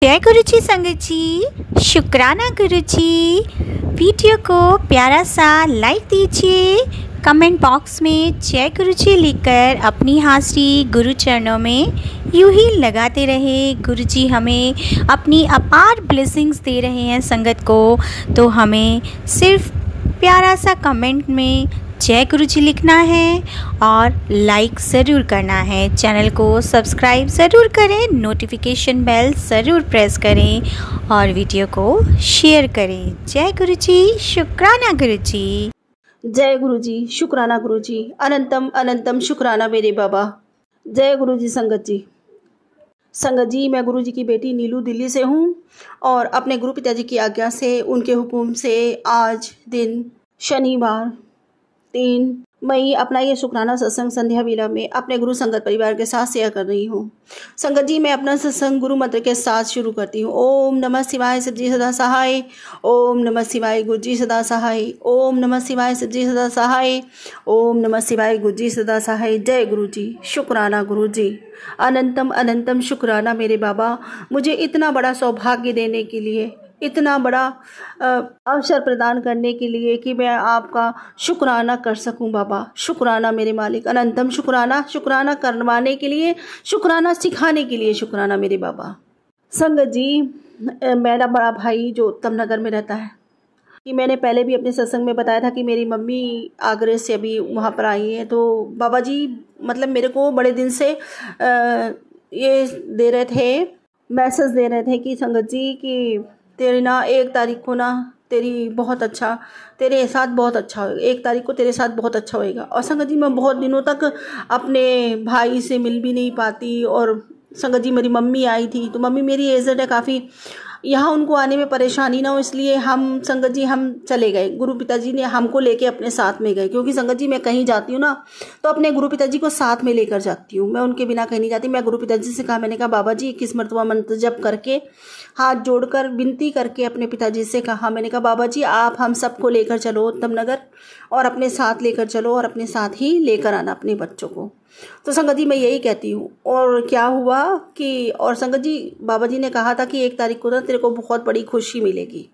जय गुरुजी संगत जी, शुक्राना गुरुजी। वीडियो को प्यारा सा लाइक दीजिए, कमेंट बॉक्स में जय गुरुजी लिखकर अपनी हाजिरी गुरु चरणों में यूं ही लगाते रहे। गुरुजी हमें अपनी अपार ब्लेसिंग्स दे रहे हैं संगत को, तो हमें सिर्फ प्यारा सा कमेंट में जय गुरुजी लिखना है और लाइक ज़रूर करना है। चैनल को सब्सक्राइब ज़रूर करें, नोटिफिकेशन बेल ज़रूर प्रेस करें और वीडियो को शेयर करें। जय गुरुजी, शुक्राना गुरुजी। जय गुरुजी, शुक्राना गुरुजी। अनंतम अनंतम शुक्राना मेरे बाबा। जय गुरुजी संगत जी। संगत जी, मैं गुरुजी की बेटी नीलू दिल्ली से हूँ और अपने गुरु पिताजी की आज्ञा से, उनके हुक्म से आज दिन शनिवार 3 मई अपना ये शुक्राना सत्संग संध्या वेला में अपने गुरु संगत परिवार के साथ शेयर कर रही हूँ। संगत जी, मैं अपना सत्संग गुरु मंत्र के साथ शुरू करती हूँ। ओम नमः शिवाय सच्ची सदा सहाय। ओम नमः शिवाय गुरुजी सदा सहाय। ओम नमः शिवाय सच्ची सदा सहाय। ओम नमः शिवाय गुरुजी सदा सहाय। जय गुरुजी, शुक्राना गुरुजी। अनंतम अनंतम शुक्राना मेरे बाबा, मुझे इतना बड़ा सौभाग्य देने के लिए, इतना बड़ा अवसर प्रदान करने के लिए कि मैं आपका शुक्राना कर सकूं बाबा। शुक्राना मेरे मालिक, अनंतम शुक्राना। शुक्राना करवाने के लिए, शुक्राना सिखाने के लिए शुक्राना मेरे बाबा। संगत जी, मेरा बड़ा भाई जो उत्तम नगर में रहता है, कि मैंने पहले भी अपने सत्संग में बताया था कि मेरी मम्मी आगरे से अभी वहाँ पर आई है। तो बाबा जी मतलब मेरे को बड़े दिन से ये दे रहे थे, मैसेज दे रहे थे कि संगत जी कि तेरी ना 1 तारीख को ना तेरे साथ बहुत अच्छा होगा, 1 तारीख को तेरे साथ बहुत अच्छा होएगा। और संगत जी, मैं बहुत दिनों तक अपने भाई से मिल भी नहीं पाती। और संगत जी, मेरी मम्मी आई थी, तो मम्मी मेरी एजेड है काफ़ी, यहाँ उनको आने में परेशानी ना हो, इसलिए हम संगत जी हम चले गए। गुरु पिताजी ने हमको लेके अपने साथ में गए, क्योंकि संगत जी मैं कहीं जाती हूँ ना तो अपने गुरु पिताजी को साथ में लेकर जाती हूँ, मैं उनके बिना कहीं नहीं जाती। मैं गुरु पिताजी से कहा, मैंने कहा बाबा जी 21 मरतबा मंत्र जप करके, हाथ जोड़कर विनती करके अपने पिताजी से कहा, मैंने कहा बाबा जी आप हम सबको लेकर चलो उत्तम नगर, और अपने साथ लेकर चलो और अपने साथ ही लेकर आना अपने बच्चों को। तो संगत जी मैं यही कहती हूँ। और क्या हुआ कि, और संगत जी बाबा जी ने कहा था कि 1 तारीख को ना तेरे को बहुत बड़ी खुशी मिलेगी,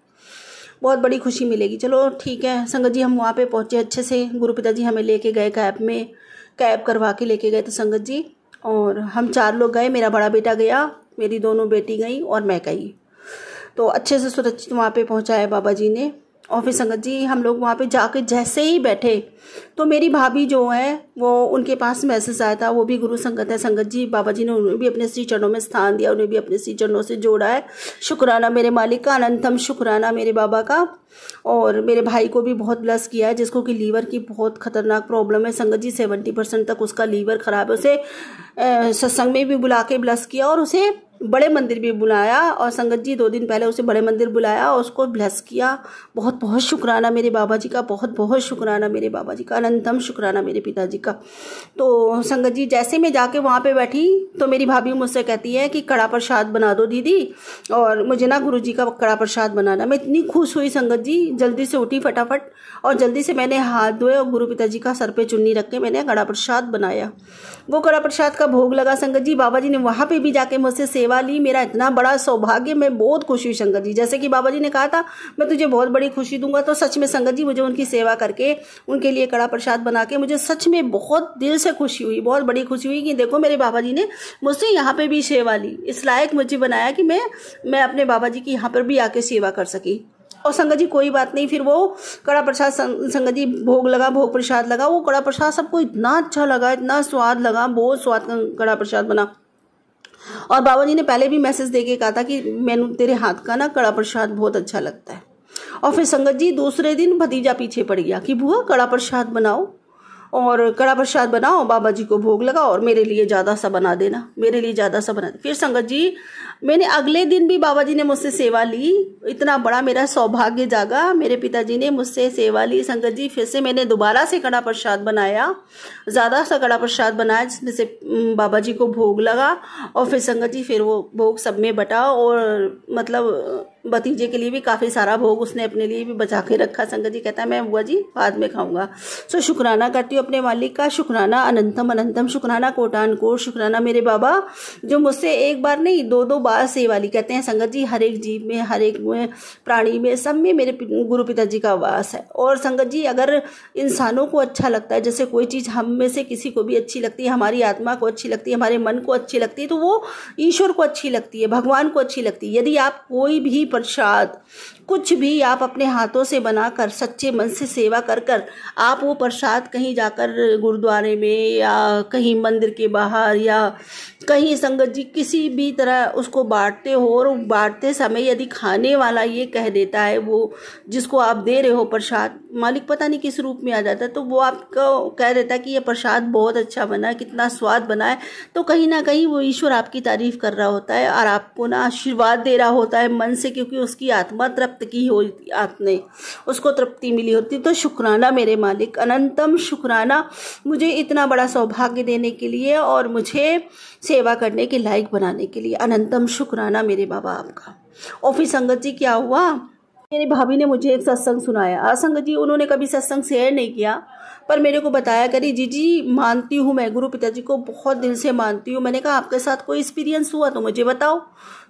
बहुत बड़ी खुशी मिलेगी। चलो ठीक है संगत जी, हम वहाँ पे पहुँचे अच्छे से। गुरु पिताजी हमें लेके गए, कैब करवा के लेके गए थे संगत जी, और हम 4 लोग गए। मेरा बड़ा बेटा गया, मेरी दोनों बेटी गई और मैं गई। तो अच्छे से सुरक्षित वहाँ पे पहुँचाया बाबा जी ने। और फिर संगत जी हम लोग वहाँ पे जाके जैसे ही बैठे तो मेरी भाभी जो है वो, उनके पास मैसेज आया था, वो भी गुरु संगत है संगत जी। बाबा जी ने उन्हें भी अपने श्री चरणों में स्थान दिया, उन्हें भी अपने श्री चरणों से जोड़ा है। शुक्राना मेरे मालिक का, अनंतम शुक्राना मेरे बाबा का। और मेरे भाई को भी बहुत ब्लेस किया है, जिसको कि लीवर की बहुत खतरनाक प्रॉब्लम है संगत जी, 70% तक उसका लीवर खराब है। उसे सत्संग में भी बुला के ब्लेस किया और उसे बड़े मंदिर भी बुलाया, और संगत जी 2 दिन पहले उसे बड़े मंदिर बुलाया और उसको ब्लेस किया। बहुत बहुत शुक्राना मेरे बाबा जी का, बहुत बहुत शुक्राना मेरे बाबा जी का, अनंतम शुक्राना मेरे पिताजी का। तो संगत जी जैसे मैं जाके वहाँ पे बैठी तो मेरी भाभी मुझसे कहती है कि कड़ा प्रसाद बना दो दीदी, और मुझे ना गुरु जी का कड़ा प्रसाद बनाना। मैं इतनी खुश हुई संगत जी, जल्दी से उठी फटाफट और जल्दी से मैंने हाथ धोए और गुरु पिताजी का सर पे चुन्नी रख के मैंने कड़ा प्रसाद बनाया। वो कड़ा प्रसाद का भोग लगा संगत जी। बाबा जी ने वहाँ पे भी जाके मुझसे सेवा ली। मेरा इतना बड़ा सौभाग्य, मैं बहुत खुश हुई संगत जी। जैसे कि बाबा जी ने कहा था मैं तुझे बहुत बड़ी खुशी दूंगा, तो सच में संगत जी मुझे उनकी सेवा करके, उनके लिए कड़ा प्रसाद बना के मुझे सच में बहुत दिल से खुशी हुई, बहुत बड़ी खुशी हुई कि देखो मेरे बाबा जी ने मुझसे यहाँ पे भी सेवा ली। इस लायक मुझे बनाया कि मैं अपने बाबा जी की यहाँ पर भी आके सेवा कर सकी। और संगत जी कोई बात नहीं, फिर वो कड़ा प्रसाद संगत जी भोग लगा, भोग प्रसाद लगा। वो कड़ा प्रसाद सबको इतना अच्छा लगा, इतना स्वाद लगा, बहुत स्वाद का कड़ा प्रसाद बना। और बाबा जी ने पहले भी मैसेज देके कहा था कि मैंने तेरे हाथ का ना कड़ा प्रसाद बहुत अच्छा लगता है। और फिर संगत जी दूसरे दिन भतीजा पीछे पड़ गया कि बुआ कड़ा प्रसाद बनाओ, और कड़ा प्रसाद बनाओ, बाबा जी को भोग लगाओ और मेरे लिए ज़्यादा सा बना देना, मेरे लिए ज़्यादा सा बना दे। फिर संगत जी मैंने अगले दिन भी बाबा जी ने मुझसे सेवा ली, इतना बड़ा मेरा सौभाग्य जागा, मेरे पिताजी ने मुझसे सेवा ली संगत जी। फिर से मैंने दोबारा से कड़ा प्रसाद बनाया, ज़्यादा सा कड़ा प्रसाद बनाया, जिसमें से बाबा जी को भोग लगा। और फिर संगत जी फिर वो भोग सब में बटा, और मतलब भतीजे के लिए भी काफ़ी सारा भोग उसने अपने लिए भी बचा के रखा। संगत जी कहता है मैं बुआ जी बाद में खाऊंगा। सो शुक्राना करती हूँ अपने मालिक का, शुक्राना अनंतम अनंतम शुक्राना, कोटान कोट शुक्राना मेरे बाबा, जो मुझसे 1 बार नहीं 2-2 बार वास है वाली। कहते हैं संगत जी हर एक जीव में, हर एक में, प्राणी में, सब में मेरे गुरु पिताजी का वास है। और संगत जी अगर इंसानों को अच्छा लगता है, जैसे कोई चीज़ हम में से किसी को भी अच्छी लगती है, हमारी आत्मा को अच्छी लगती है, हमारे मन को अच्छी लगती है, तो वो ईश्वर को अच्छी लगती है, भगवान को अच्छी लगती है। यदि आप कोई भी प्रसाद, कुछ भी आप अपने हाथों से बनाकर सच्चे मन से सेवा कर कर आप वो प्रसाद कहीं जाकर गुरुद्वारे में या कहीं मंदिर के बाहर या कहीं संगत जी किसी भी तरह उसको बांटते हो, और बांटते समय यदि खाने वाला ये कह देता है, वो जिसको आप दे रहे हो प्रसाद, मालिक पता नहीं किस रूप में आ जाता है, तो वो आपको कह देता है कि ये प्रसाद बहुत अच्छा बना है, कितना स्वाद बना है, तो कहीं ना कहीं वो ईश्वर आपकी तारीफ कर रहा होता है और आपको ना आशीर्वाद दे रहा होता है मन से, क्योंकि उसकी आत्मा तृप्त की हो, आपने उसको तृप्ति मिली होती। तो शुक्राना मेरे मालिक, अनंतम शुक्राना मुझे इतना बड़ा सौभाग्य देने के लिए और मुझे सेवा करने के लायक बनाने के लिए। अनंतम शुक्राना मेरे बाबा आपका। और फिर संगत जी क्या हुआ, मेरी भाभी ने मुझे एक सत्संग सुनाया। संगत जी उन्होंने कभी सत्संग शेयर नहीं किया, पर मेरे को बताया करी, जी मानती हूँ मैं गुरु पिताजी को, बहुत दिल से मानती हूँ। मैंने कहा आपके साथ कोई एक्सपीरियंस हुआ तो मुझे बताओ।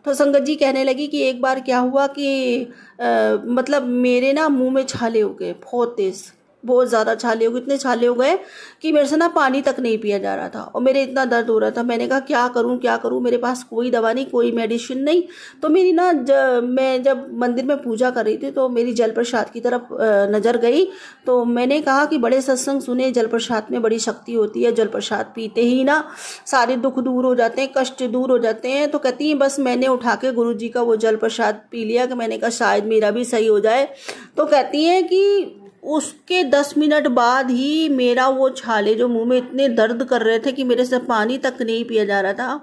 तो संगत जी कहने लगी कि एक बार क्या हुआ कि मतलब मेरे ना मुंह में छाले हो गए, बहुत तेज, बहुत ज़्यादा छाले हो गए, इतने छाले हो गए कि मेरे से ना पानी तक नहीं पिया जा रहा था और मेरे इतना दर्द हो रहा था। मैंने कहा क्या करूं क्या करूं, मेरे पास कोई दवा नहीं, कोई मेडिसिन नहीं। तो मेरी ना मैं जब मंदिर में पूजा कर रही थी तो मेरी जल प्रसाद की तरफ नज़र गई, तो मैंने कहा कि बड़े सत्संग सुने, जल प्रसाद में बड़ी शक्ति होती है, जल प्रसाद पीते ही ना सारे दुख दूर हो जाते हैं, कष्ट दूर हो जाते हैं। तो कहती हैं बस मैंने उठा के गुरु जी का वो जल प्रसाद पी लिया कि मैंने कहा शायद मेरा भी सही हो जाए। तो कहती हैं कि उसके 10 मिनट बाद ही मेरा वो छाले जो मुंह में इतने दर्द कर रहे थे कि मेरे से पानी तक नहीं पिया जा रहा था,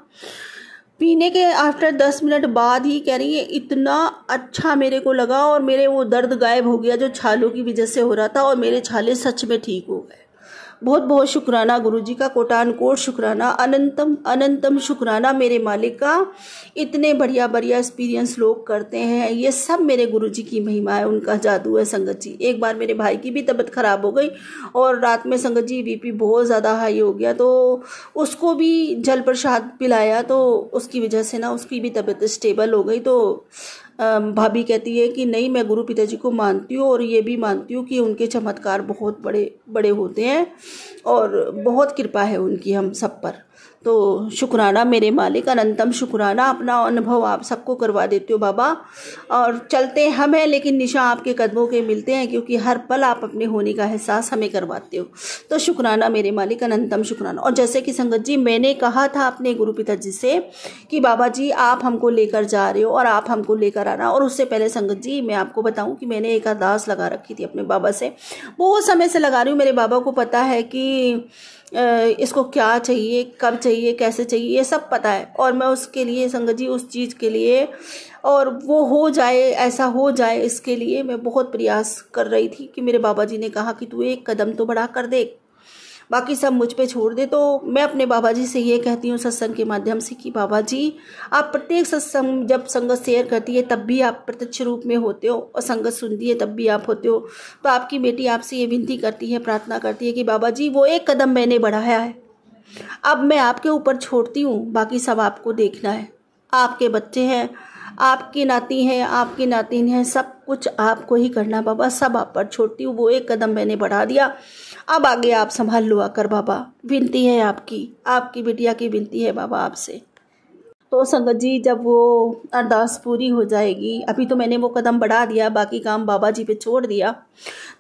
पीने के आफ्टर 10 मिनट बाद ही कह रही है इतना अच्छा मेरे को लगा और मेरे वो दर्द गायब हो गया जो छालों की वजह से हो रहा था, और मेरे छाले सच में ठीक हो गए। बहुत बहुत शुक्राना गुरुजी का, कोटान कोट शुक्राना, अनंतम अनंतम शुक्राना मेरे मालिक का। इतने बढ़िया बढ़िया एक्सपीरियंस लोग करते हैं, ये सब मेरे गुरुजी की महिमा है, उनका जादू है संगत जी। एक बार मेरे भाई की भी तबीयत खराब हो गई और रात में संगत जी बीपी बहुत ज़्यादा हाई हो गया, तो उसको भी जल प्रसाद पिलाया, तो उसकी वजह से ना उसकी भी तबीयत स्टेबल हो गई। तो भाभी कहती है कि नहीं मैं गुरु पिताजी को मानती हूँ और ये भी मानती हूँ कि उनके चमत्कार बहुत बड़े बड़े होते हैं और बहुत कृपा है उनकी हम सब पर। तो शुक्राना मेरे मालिक, अनंतम शुक्राना। अपना अनुभव आप सबको करवा देते हो बाबा, और चलते हम हैं लेकिन निशा आपके कदमों के मिलते हैं, क्योंकि हर पल आप अपने होने का एहसास हमें करवाते हो। तो शुक्राना मेरे मालिक, अनंतम शुक्राना। और जैसे कि संगत जी मैंने कहा था अपने गुरु पिताजी से कि बाबा जी आप हमको लेकर जा रहे हो और आप हमको लेकर आना, और उससे पहले संगत जी मैं आपको बताऊं कि मैंने एक अरदास लगा रखी थी अपने बाबा से, बहुत समय से लगा रही हूँ। मेरे बाबा को पता है कि इसको क्या चाहिए, कब चाहिए, कैसे चाहिए, ये सब पता है, और मैं उसके लिए संगत जी उस चीज़ के लिए, और वो हो जाए, ऐसा हो जाए, इसके लिए मैं बहुत प्रयास कर रही थी कि मेरे बाबा जी ने कहा कि तू एक कदम तो बढ़ा कर देख, बाकी सब मुझ पे छोड़ दे। तो मैं अपने बाबा जी से ये कहती हूँ सत्संग के माध्यम से कि बाबा जी आप प्रत्येक सत्संग जब संगत शेयर करती है तब भी आप प्रत्यक्ष रूप में होते हो, और संगत सुनती है तब भी आप होते हो। तो आपकी बेटी आपसे ये विनती करती है, प्रार्थना करती है कि बाबा जी वो एक कदम मैंने बढ़ाया है, अब मैं आपके ऊपर छोड़ती हूँ, बाकी सब आपको देखना है। आपके बच्चे हैं, आपकी नाती हैं, आपकी नातिन हैं, सब कुछ आपको ही करना बाबा, सब आप पर छोड़ती हूँ। वो एक कदम मैंने बढ़ा दिया, अब आगे आप संभाल लो आकर बाबा, विनती है आपकी बिटिया की विनती है बाबा आपसे। तो संगत जी जब वो अरदास पूरी हो जाएगी, अभी तो मैंने वो कदम बढ़ा दिया, बाकी काम बाबा जी पे छोड़ दिया,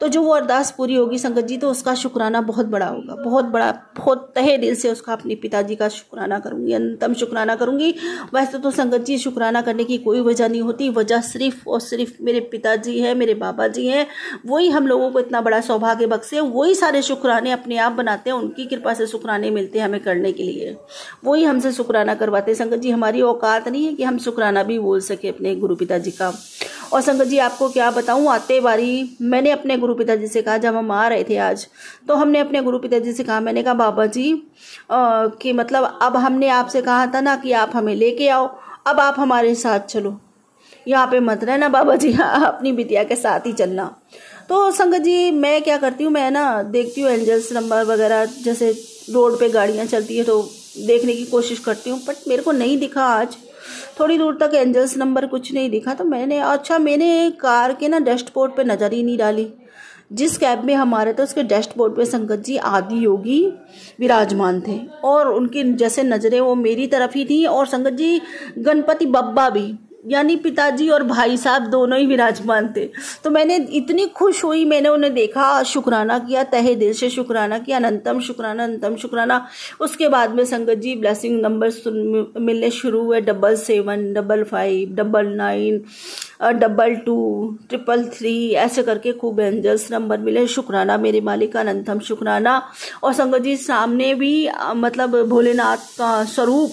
तो जो वो अरदास पूरी होगी संगत जी तो उसका शुक्राना बहुत बड़ा होगा, बहुत बड़ा, बहुत तहे दिल से उसका अपने पिताजी का शुक्राना करूंगी, अंतम शुक्राना करूंगी। वैसे तो संगत जी शुक्राना करने की कोई वजह नहीं होती, वजह सिर्फ और सिर्फ मेरे पिताजी हैं, मेरे बाबा जी हैं, वही हम लोगों को इतना बड़ा सौभाग्य बख्शे, वही सारे शुक्राने अपने आप बनाते हैं, उनकी कृपा से शुक्राने मिलते हैं हमें करने के लिए, वही हमसे शुक्राना करवाते हैं। संगत जी हमारी औकात नहीं है कि हम शुक्राना भी बोल सके अपने गुरु पिताजी का। और संगत जी आपको क्या बताऊं, आते बारी मैंने अपने गुरु पिताजी से कहा, जब हम आ रहे थे आज, तो हमने अपने गुरु पिताजी से कहा, मैंने कहा बाबा जी कि मतलब अब हमने आपसे कहा था ना कि आप हमें लेके आओ, अब आप हमारे साथ चलो, यहाँ पे मत रहना बाबा जी, अपनी बिटिया के साथ ही चलना। तो संगत जी मैं क्या करती हूँ, मैं ना देखती हूँ एंजल्स नंबर वगैरह, जैसे रोड पे गाड़ियाँ चलती है तो देखने की कोशिश करती हूँ, बट मेरे को नहीं दिखा आज। थोड़ी दूर तक एंजल्स नंबर कुछ नहीं दिखा, तो मैंने कार के ना डैशबोर्ड पे नज़र ही नहीं डाली। जिस कैब में हमारे थे उसके डैशबोर्ड पे संगत जी आदि योगी विराजमान थे और उनकी जैसे नज़रें वो मेरी तरफ ही थी, और संगत जी गणपति बप्पा भी, यानी पिताजी और भाई साहब दोनों ही विराजमान थे। तो मैंने इतनी खुश हुई, मैंने उन्हें देखा, शुक्राना किया, तहे दिल से शुक्राना किया, अनंतम शुक्राना, अनंतम शुक्राना। उसके बाद में संगत जी ब्लेसिंग नंबर मिलने शुरू हुए, 77, 55, 99, 22, 333, ऐसे करके खूब एंजल्स नंबर मिले। शुक्राना मेरे मालिक, अनंतम शुक्राना। और संगत जी सामने भी मतलब भोलेनाथ का स्वरूप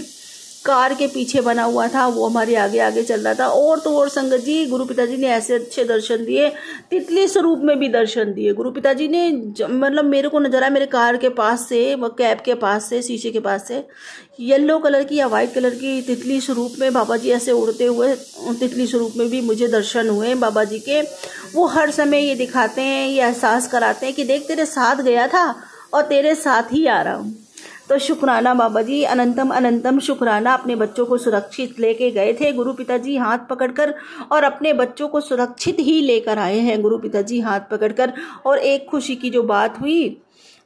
कार के पीछे बना हुआ था, वो हमारे आगे आगे चल रहा था। और तो और संगत जी गुरु पिताजी ने ऐसे अच्छे दर्शन दिए, तितली स्वरूप में भी दर्शन दिए। गुरु पिताजी ने मतलब मेरे को नजर आया, मेरे कार के पास से, कैब के पास से, शीशे के पास से येलो कलर की या वाइट कलर की तितली स्वरूप में बाबा जी ऐसे उड़ते हुए, तितली स्वरूप में भी मुझे दर्शन हुए बाबा जी के। वो हर समय ये दिखाते हैं, ये एहसास कराते हैं कि देख तेरे साथ गया था और तेरे साथ ही आ रहा हूँ। तो शुक्राना बाबा जी, अनंतम अनंतम शुक्राना। अपने बच्चों को सुरक्षित लेके गए थे गुरु पिताजी हाथ पकड़कर, और अपने बच्चों को सुरक्षित ही लेकर आए हैं गुरु पिताजी हाथ पकड़कर। और एक खुशी की जो बात हुई,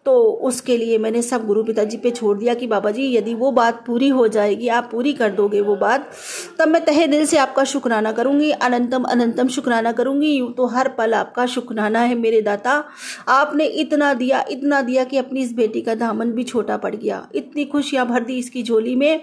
तो उसके लिए मैंने सब गुरु पिताजी पे छोड़ दिया कि बाबा जी यदि वो बात पूरी हो जाएगी, आप पूरी कर दोगे वो बात, तब मैं तहे दिल से आपका शुक्राना करूंगी, अनंतम अनंतम शुक्राना करूंगी। यूँ तो हर पल आपका शुक्राना है मेरे दाता। आपने इतना दिया कि अपनी इस बेटी का दामन भी छोटा पड़ गया। इतनी खुशियाँ भर दी इसकी झोली में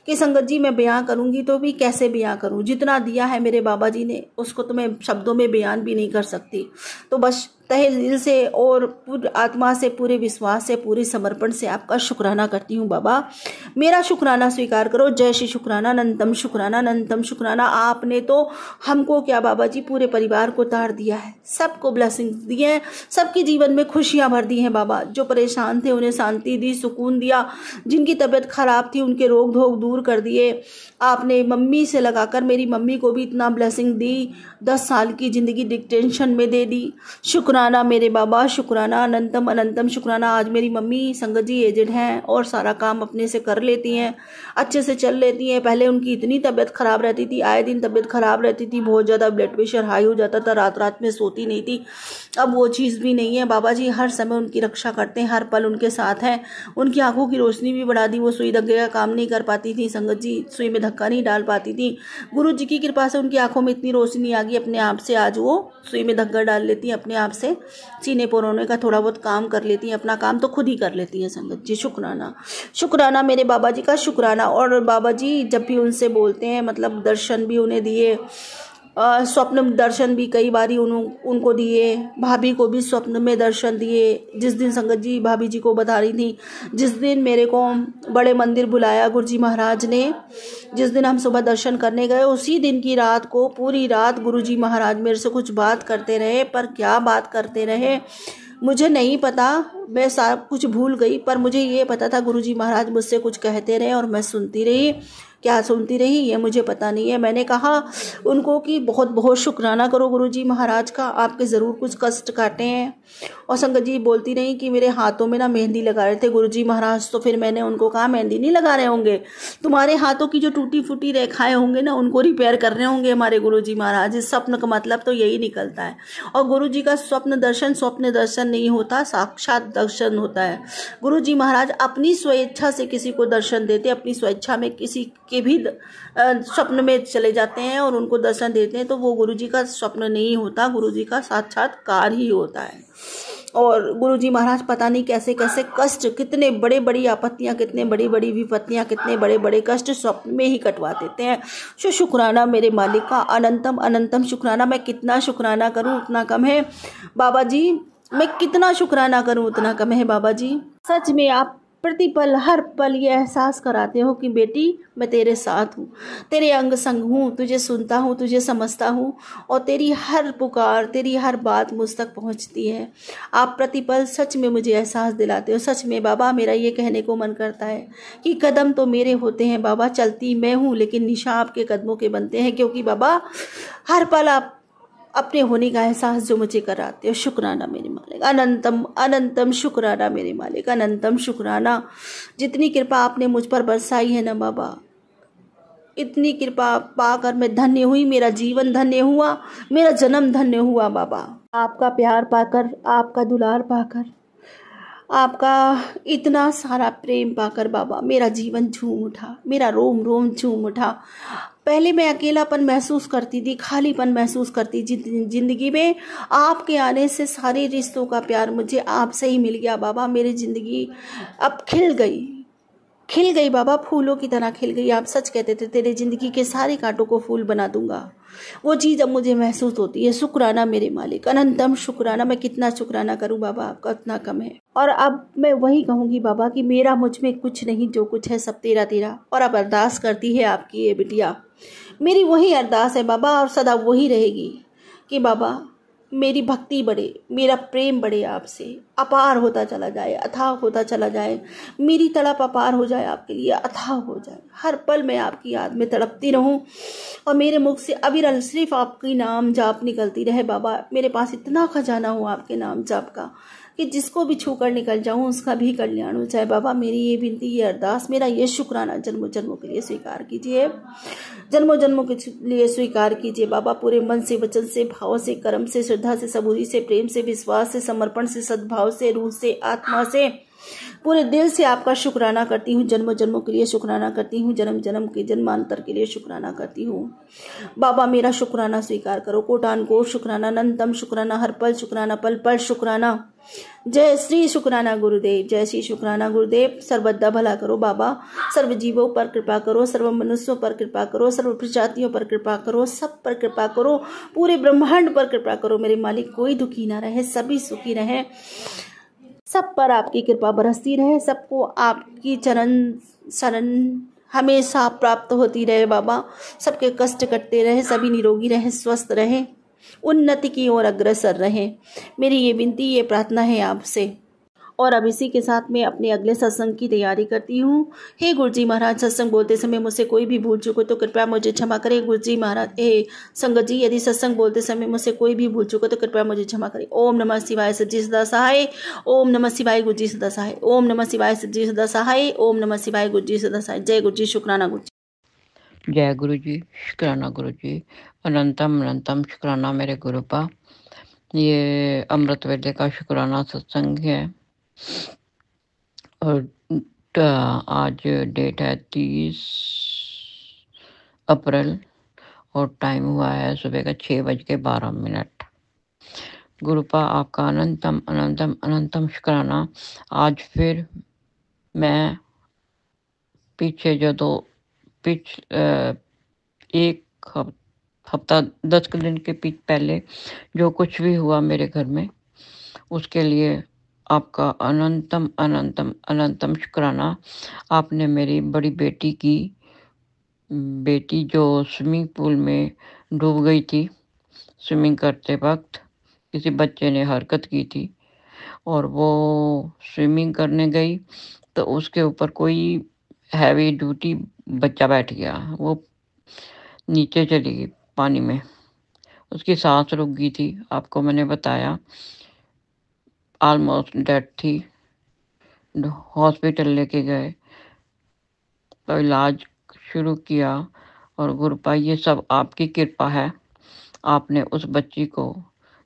कि संगत जी मैं बयां करूंगी तो भी कैसे बयां करूं। जितना दिया है मेरे बाबा जी ने उसको तो मैं शब्दों में बयान भी नहीं कर सकती। तो बस तहे दिल से और पूरी आत्मा से, पूरे विश्वास से, पूरे समर्पण से आपका शुक्राना करती हूँ बाबा। मेरा शुक्राना स्वीकार करो। जय श्री शुक्राना, अनंतम शुक्राना, अनंतम शुक्राना। आपने तो हमको क्या बाबा जी, पूरे परिवार को तार दिया है, सबको ब्लेसिंग दिए हैं, सबके जीवन में खुशियाँ भर दी हैं बाबा। जो परेशान थे उन्हें शांति दी, सुकून दिया, जिनकी तबीयत खराब थी उनके रोग धोग दूर कर दिए आपने। मम्मी से लगाकर मेरी मम्मी को भी इतना ब्लेसिंग दी, 10 साल की जिंदगी डिटेंशन में दे दी। शुक्राना मेरे बाबा, शुक्राना, अनंतम अनंतम शुक्राना। आज मेरी मम्मी संगत जी एजेड हैं और सारा काम अपने से कर लेती हैं, अच्छे से चल लेती हैं। पहले उनकी इतनी तबीयत खराब रहती थी, आए दिन तबीयत खराब रहती थी, बहुत ज़्यादा ब्लड प्रेशर हाई हो जाता था, रात रात में सोती नहीं थी। अब वो चीज़ भी नहीं है। बाबा जी हर समय उनकी रक्षा करते हैं, हर पल उनके साथ हैं। उनकी आंखों की रोशनी भी बढ़ा दी। वो सुई धक्के का काम नहीं कर पाती थी संगत जी, सुई में धक्का नहीं डाल पाती थी। गुरु जी की कृपा से उनकी आंखों में इतनी रोशनी आ गई अपने आप से, आज वो सुई में धक्का डाल लेती हैं अपने आप से, सीने पुरोने का थोड़ा बहुत काम कर लेती हैं, अपना काम तो खुद ही कर लेती हैं संगत जी। शुक्राना, शुक्राना मेरे बाबा जी का, शुक्राना। और बाबा जी जब भी उनसे बोलते हैं, मतलब दर्शन भी उन्हें दिए, स्वप्न दर्शन भी कई बारी उनको दिए, भाभी को भी स्वप्न में दर्शन दिए। जिस दिन संगत जी भाभी जी को बता रही थी, जिस दिन मेरे को बड़े मंदिर बुलाया गुरुजी महाराज ने, जिस दिन हम सुबह दर्शन करने गए, उसी दिन की रात को पूरी रात गुरुजी महाराज मेरे से कुछ बात करते रहे। पर क्या बात करते रहे मुझे नहीं पता, मैं सब कुछ भूल गई। पर मुझे ये पता था गुरुजी महाराज मुझसे कुछ कहते रहे और मैं सुनती रही। क्या सुनती रही ये मुझे पता नहीं है। मैंने कहा उनको कि बहुत बहुत शुक्राना करो गुरुजी महाराज का, आपके ज़रूर कुछ कष्ट काटे हैं। और संगत जी बोलती रही कि मेरे हाथों में ना मेहंदी लगा रहे थे गुरुजी महाराज। तो फिर मैंने उनको कहा मेहंदी नहीं लगा रहे होंगे, तुम्हारे हाथों की जो टूटी फूटी रेखाएं होंगे ना उनको रिपेयर कर रहे होंगे हमारे गुरुजी महाराज। इस स्वप्न का मतलब तो यही निकलता है। और गुरुजी का स्वप्न दर्शन नहीं होता, साक्षात दर्शन होता है। गुरुजी महाराज अपनी स्वेच्छा से किसी को दर्शन देते, अपनी स्वेच्छा में किसी के भी स्वप्न में चले जाते हैं और उनको दर्शन देते हैं। तो वो गुरुजी का स्वप्न नहीं होता, गुरुजी का साक्षात्कार ही होता है। और गुरुजी महाराज पता नहीं कैसे कैसे कष्ट, कितने बड़े बड़ी आपत्तियां, कितने बड़ी बड़ी विपत्तियां, कितने बड़े बड़े कष्ट स्वप्न में ही कटवा देते हैं। शुक्राना मेरे मालिक का, अनंतम अनंतम शुक्राना। मैं कितना शुक्राना करूं उतना कम है बाबा जी, मैं कितना शुक्राना करूं उतना कम है बाबा जी। सच में आप प्रतिपल हर पल ये एहसास कराते हो कि बेटी मैं तेरे साथ हूँ, तेरे अंग संग हूँ, तुझे सुनता हूँ, तुझे समझता हूँ और तेरी हर पुकार, तेरी हर बात मुझ तक पहुँचती है। आप प्रतिपल सच में मुझे एहसास दिलाते हो। सच में बाबा मेरा ये कहने को मन करता है कि कदम तो मेरे होते हैं बाबा, चलती मैं हूँ लेकिन निशा आपके कदमों के बनते हैं, क्योंकि बाबा हर पल आप अपने होने का एहसास जो मुझे कराते हो। शुक्राना मेरे मालिक, अनंतम अनंतम शुक्राना मेरे मालिक, अनंतम शुक्राना। जितनी कृपा आपने मुझ पर बरसाई है ना बाबा, इतनी कृपा पाकर मैं धन्य हुई, मेरा जीवन धन्य हुआ, मेरा जन्म धन्य हुआ बाबा। आपका प्यार पाकर, आपका दुलार पाकर, आपका इतना सारा प्रेम पाकर बाबा मेरा जीवन झूम उठा, मेरा रोम रोम झूम उठा। पहले मैं अकेलापन महसूस करती थी, खालीपन महसूस करती जिंदगी में। आपके आने से सारे रिश्तों का प्यार मुझे आपसे ही मिल गया बाबा। मेरी जिंदगी अब खिल गई बाबा, फूलों की तरह खिल गई। आप सच कहते थे तेरे जिंदगी के सारे कांटों को फूल बना दूंगा। वो चीज़ अब मुझे महसूस होती है। शुक्राना मेरे मालिक, अनंतम शुक्राना। मैं कितना शुक्राना करूं बाबा, आपका उतना कम है। और अब मैं वही कहूंगी बाबा कि मेरा मुझ में कुछ नहीं, जो कुछ है सब तेरा तेरा। और अब अरदास करती है आपकी ये बिटिया, मेरी वही अरदास है बाबा, और सदा वही रहेगी कि बाबा मेरी भक्ति बढ़े, मेरा प्रेम बढ़े आपसे, अपार होता चला जाए, अथाह होता चला जाए। मेरी तड़प अपार हो जाए आपके लिए, अथाह हो जाए। हर पल मैं आपकी याद में तड़पती रहूं और मेरे मुख से अविरल सिर्फ आपकी नाम जाप निकलती रहे बाबा। मेरे पास इतना खजाना हो आपके नाम जाप का कि जिसको भी छू कर निकल जाऊं उसका भी कल्याण हो जाए बाबा। मेरी ये विनती, ये अरदास, मेरा ये शुक्राना जन्मों जन्मों के लिए स्वीकार कीजिए, जन्मों जन्मों के लिए स्वीकार कीजिए बाबा। पूरे मन से, वचन से, भाव से, कर्म से, श्रद्धा से, सबूरी से, प्रेम से, विश्वास से, समर्पण से, सद्भाव से, रूह से, आत्मा से, पूरे दिल से आपका शुक्राना करती हूँ। जन्मों जन्मों के लिए शुक्राना करती हूँ, जन्म जन्म के जन्मांतर के लिए शुक्राना करती हूँ बाबा। मेरा शुक्राना स्वीकार करो, कोटान कोट शुक्राना, अनंतम शुक्राना, हर पल शुक्राना, पल पल शुक्राना। जय श्री शुक्राना गुरुदेव, जय श्री शुक्राना गुरुदेव। सर्वदा भला करो बाबा, सर्व जीवों पर कृपा करो, सर्व मनुष्यों पर कृपा करो, सर्व प्रजातियों पर कृपा करो, सब पर कृपा करो, पूरे ब्रह्मांड पर कृपा करो मेरे मालिक। कोई दुखी ना रहे, सभी सुखी रहे, सब पर आपकी कृपा बरसती रहे, सबको आपकी चरण शरण हमेशा प्राप्त होती रहे बाबा। सबके कष्ट कटते रहे, सभी निरोगी रहे, स्वस्थ रहे, उन्नति की ओर अग्रसर रहे। मेरी ये विनती, ये प्रार्थना है आपसे। और अब इसी के साथ मैं अपने अगले सत्संग की तैयारी करती हूँ। हे गुरुजी महाराज, सत्संग बोलते समय मुझसे कोई भी भूल चूको तो कृपया मुझे क्षमा करें। गुरुजी महाराज, हे संगत जी, यदि सत्संग बोलते समय मुझसे कोई भी भूल चूको तो कृपया मुझे क्षमा करें। ओम नमः शिवाय, सच्ची सदा सहाय। ओम नमः शिवाय, गुरुजी सदा सहाय। ओम नमः शिवाय, सच्ची सदा सहाय। ओम नमः शिवाय, गुरुजी सदा सहाय। जय गुरुजी, शुक्राना गुरुजी। जय गुरु जी, शुक्राना गुरु जी, अनंतम अनंतम शुक्राना मेरे गुरुपा। ये अमृत वेले का शुक्राना सत्संग है और आज डेट है 30 अप्रैल और टाइम हुआ है सुबह का 6:12। गुरुपा आपका अनंतम अनंतम अनंतम शुक्राना। आज फिर मैं पीछे जो एक हफ्ता 10 दिन के पहले जो कुछ भी हुआ मेरे घर में, उसके लिए आपका अनंतम अनंतम अनंतम शुक्राना। आपने मेरी बड़ी बेटी जो स्विमिंग पूल में डूब गई थी, स्विमिंग करते वक्त किसी बच्चे ने हरकत की थी और वो स्विमिंग करने गई तो उसके ऊपर कोई हैवी ड्यूटी बच्चा बैठ गया। वो नीचे चली गई पानी में, उसकी सांस रुक गई थी। आपको मैंने बताया ऑलमोस्ट डेड थी। हॉस्पिटल लेके गए तो इलाज शुरू किया और गुरुपा ये सब आपकी कृपा है। आपने उस बच्ची को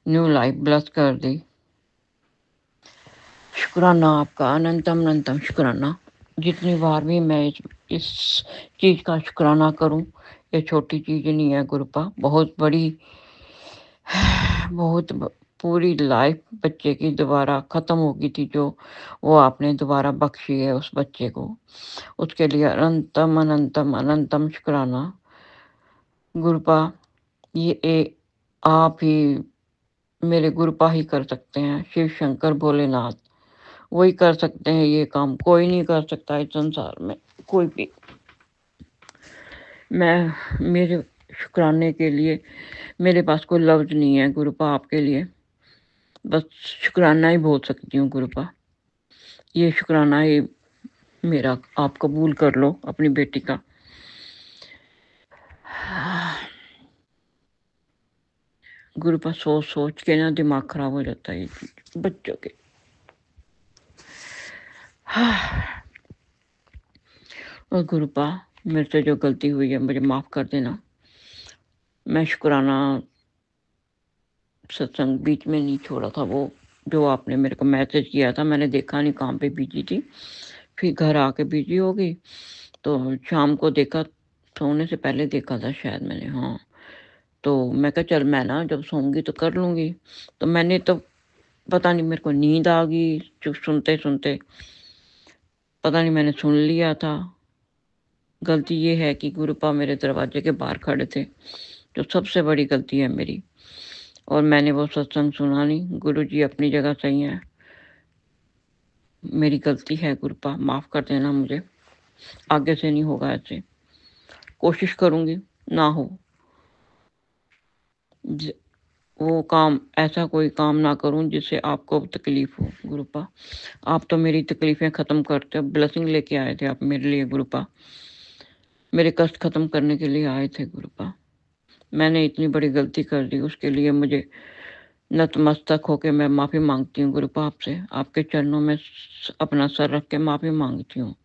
न्यू लाइफ ब्लेस कर दी। शुक्राना आपका, अनंतम अनंतम शुक्राना। जितनी बार भी मैं इस चीज़ का शुक्राना करूं, ये छोटी चीज़ नहीं है गुरुपा, बहुत बड़ी, बहुत पूरी लाइफ बच्चे की दोबारा ख़त्म हो गई थी जो वो आपने दोबारा बख्शी है उस बच्चे को। उसके लिए अनंतम अनंतम अनंतम शुक्राना गुरुपा। ये आप ही मेरे गुरुपा ही कर सकते हैं, शिव शंकर भोलेनाथ वही कर सकते हैं ये काम, कोई नहीं कर सकता इस संसार में, कोई भी। मेरे शुक्राने के लिए मेरे पास कोई लफ्ज़ नहीं है गुरुपा आपके लिए, बस शुक्राना ही बोल सकती हूँ गुरुपा। ये शुक्राना ही मेरा आप कबूल कर लो अपनी बेटी का। गुरुपा सोच के ना दिमाग खराब हो जाता है बच्चों के। और गुरुपा मेरे से जो गलती हुई है मुझे माफ़ कर देना। मैं शुक्राना सत्संग बीच में नहीं छोड़ा था। वो जो आपने मेरे को मैसेज किया था, मैंने देखा नहीं काम पे बिजी थी, फिर घर आके बिजी हो गई, तो शाम को देखा, सोने से पहले देखा था शायद मैंने। हाँ, तो मैं कहा चल मैं ना जब सोऊंगी तो कर लूँगी। तो मैंने तो पता नहीं मेरे को नींद आ गई, चुप सुनते सुनते पता नहीं मैंने सुन लिया था। गलती ये है कि गुरुपा मेरे दरवाजे के बाहर खड़े थे, जो सबसे बड़ी गलती है मेरी। और मैंने वो सत्संग सुना नहीं। गुरु जी अपनी जगह सही है, मेरी गलती है गुरुपा, माफ़ कर देना मुझे। आगे से नहीं होगा ऐसे, कोशिश करूँगी ना हो। वो काम, ऐसा कोई काम ना करूं जिससे आपको तकलीफ हो गुरुपा। आप तो मेरी तकलीफ़ें ख़त्म करते हो, ब्लेसिंग लेके आए थे आप मेरे लिए गुरुपा, मेरे कष्ट ख़त्म करने के लिए आए थे गुरुपा। मैंने इतनी बड़ी गलती कर दी, उसके लिए मुझे नतमस्तक होके मैं माफ़ी मांगती हूँ गुरुपा आपसे। आपके चरणों में अपना सर रख के माफ़ी मांगती हूँ।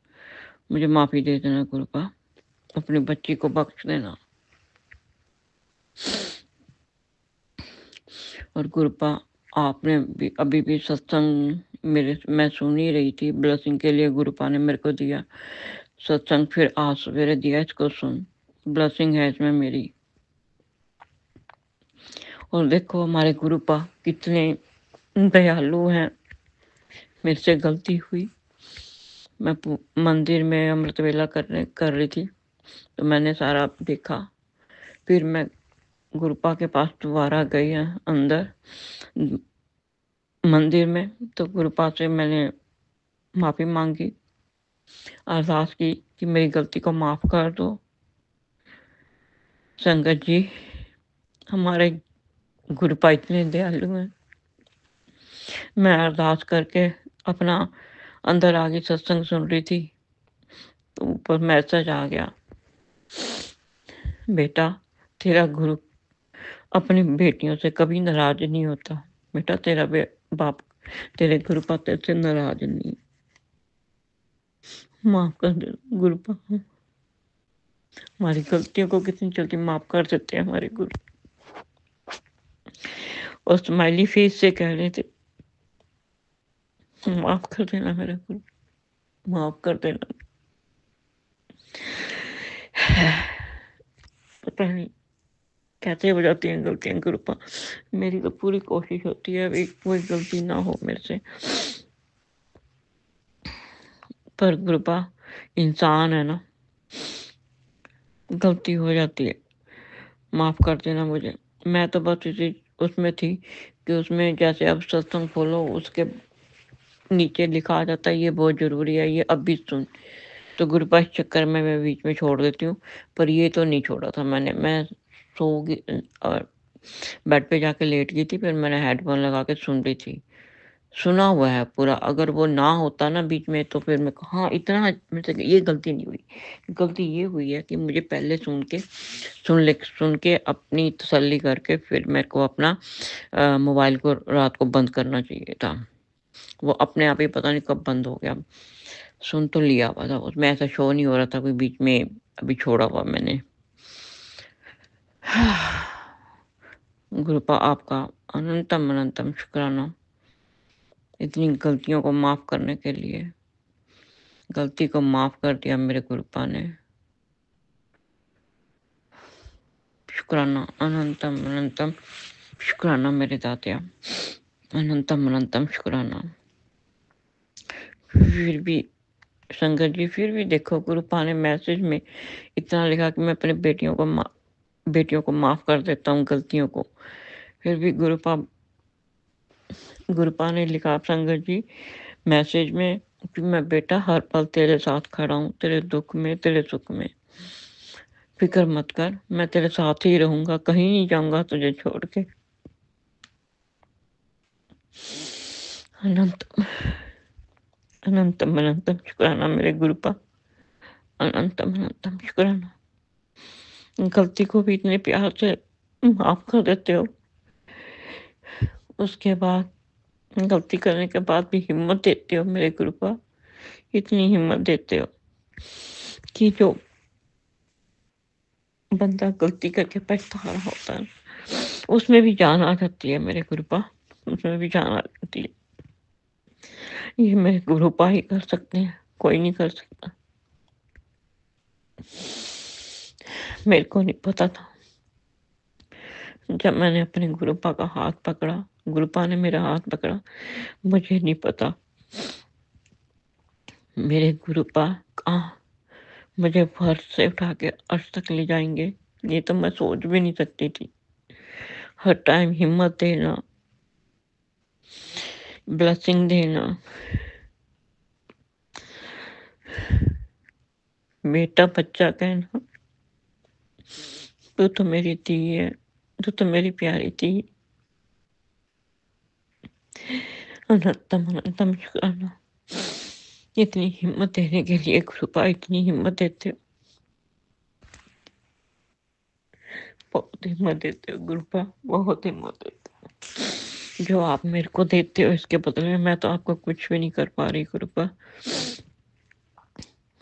मुझे माफ़ी दे देना गुरुपा, अपनी बच्ची को बख्श देना। और गुरुपा आपने भी अभी भी सत्संग मैं सुन ही रही थी, ब्लेसिंग के लिए गुरुपा ने मेरे को दिया सत्संग, फिर आज सवेरे दिया, इसको सुन, ब्लेसिंग है इसमें मेरी। और देखो हमारे गुरुपा कितने दयालु हैं। मेरे से गलती हुई, मैं मंदिर में अमृत वेला कर रही थी, तो मैंने सारा देखा। फिर मैं गुरुपा के पास दोबारा गई अंदर मंदिर में, तो गुरुपा से मैंने माफ़ी मांगी, अरदास की कि मेरी गलती को माफ़ कर दो। संगत जी, हमारे गुरुपा इतने दयालु हैं। मैं अरदास करके अपना अंदर आगे सत्संग सुन रही थी, तो ऊपर मैसेज आ गया, बेटा तेरा गुरु अपनी बेटियों से कभी नाराज नहीं होता। बेटा तेरा बाप, तेरे गुरुपा तेरे से नाराज नहीं। माफ कर दे गुरुपा, हमारी गलतियों को कितनी जल्दी माफ कर देते हैं हमारे गुरु। और स्माइली फेस से कह रहे थे माफ कर देना मेरे गुरु, माफ कर देना। पता नहीं कैसे हो जाती हैं गलतियां गुरुपा। मेरी तो पूरी कोशिश होती है अभी कोई गलती ना हो मेरे से, पर गुरुपा इंसान है ना, गलती हो जाती है, माफ कर देना मुझे। मैं तो बस इसी उसमें थी कि उसमें जैसे अब सत्संग खोलो उसके नीचे लिखा आ जाता है ये बहुत जरूरी है, ये अब भी सुन, तो गुरुपा इस चक्कर में मैं बीच में छोड़ देती हूँ। पर ये तो नहीं छोड़ा था मैंने, मैं सो गई और बेड पे जाके लेट गई थी, फिर मैंने हेडफोन लगा के सुन रही थी। सुना हुआ है पूरा, अगर वो ना होता ना बीच में तो फिर मैं हाँ इतना मेरे से ये गलती नहीं हुई। गलती ये हुई है कि मुझे पहले सुन के अपनी तसल्ली करके फिर मेरे को अपना मोबाइल को रात को बंद करना चाहिए था। वो अपने आप ही पता नहीं कब बंद हो गया। सुन तो लिया हुआ था, उसमें ऐसा शो नहीं हो रहा था कोई बीच में अभी छोड़ा हुआ मैंने। गुरुपा आपका अनंतम अनंतम शुक्राना इतनी गलतियों को माफ करने के लिए। गलती को माफ कर दिया मेरे गुरुपा ने। शुक्राना, अनंतम अनंतम शुक्राना मेरे दातिया, अनंतम अनंतम शुक्राना। फिर भी संगत जी, फिर भी देखो गुरुपा ने मैसेज में इतना लिखा कि मैं अपने बेटियों को माफ कर देता हूँ गलतियों को। फिर भी गुरुपा ने लिखा संगत जी मैसेज में कि मैं बेटा हर पल तेरे साथ खड़ा हूँ, तेरे दुख में तेरे सुख में, फिक्र मत कर, मैं तेरे साथ ही रहूंगा, कहीं नहीं जाऊंगा तुझे छोड़ के। अनंतम अनंतम अनंतम शुक्राना मेरे गुरुपा, अनंतम अनंतम शुक्राना। गलती को भी इतने प्यार से माफ कर देते हो, उसके बाद गलती करने के बाद भी हिम्मत देते हो मेरे गुरुपा, इतनी हिम्मत देते हो कि जो बंदा गलती करके पछता रहा होता है, उसमें भी जान आ जाती है मेरे गुरुपा, उसमें भी जान आ जाती है। ये मेरे गुरुपा ही कर सकते हैं, कोई नहीं कर सकता। मेरे को नहीं पता था, जब मैंने अपने गुरुपा का हाथ पकड़ा, गुरुपा ने मेरा हाथ पकड़ा, मुझे नहीं पता मेरे गुरुपा कहाँ मुझे फर्श से उठा के अर्श तक ले जाएंगे। ये तो मैं सोच भी नहीं सकती थी। हर टाइम हिम्मत देना, ब्लेसिंग देना। बेटा बच्चा कहना, तू तो मेरी थी है, तू तो मेरी प्यारी थी। अनंतम अनंतम शुक्राना, इतनी हिम्मत देने के लिए गुरुपा, इतनी हिम्मत देते हो, बहुत हिम्मत देते हो गुरुपा, बहुत हिम्मत देते हो। जो आप मेरे को देते हो इसके बदले में मैं तो आपको कुछ भी नहीं कर पा रही गुरुपा,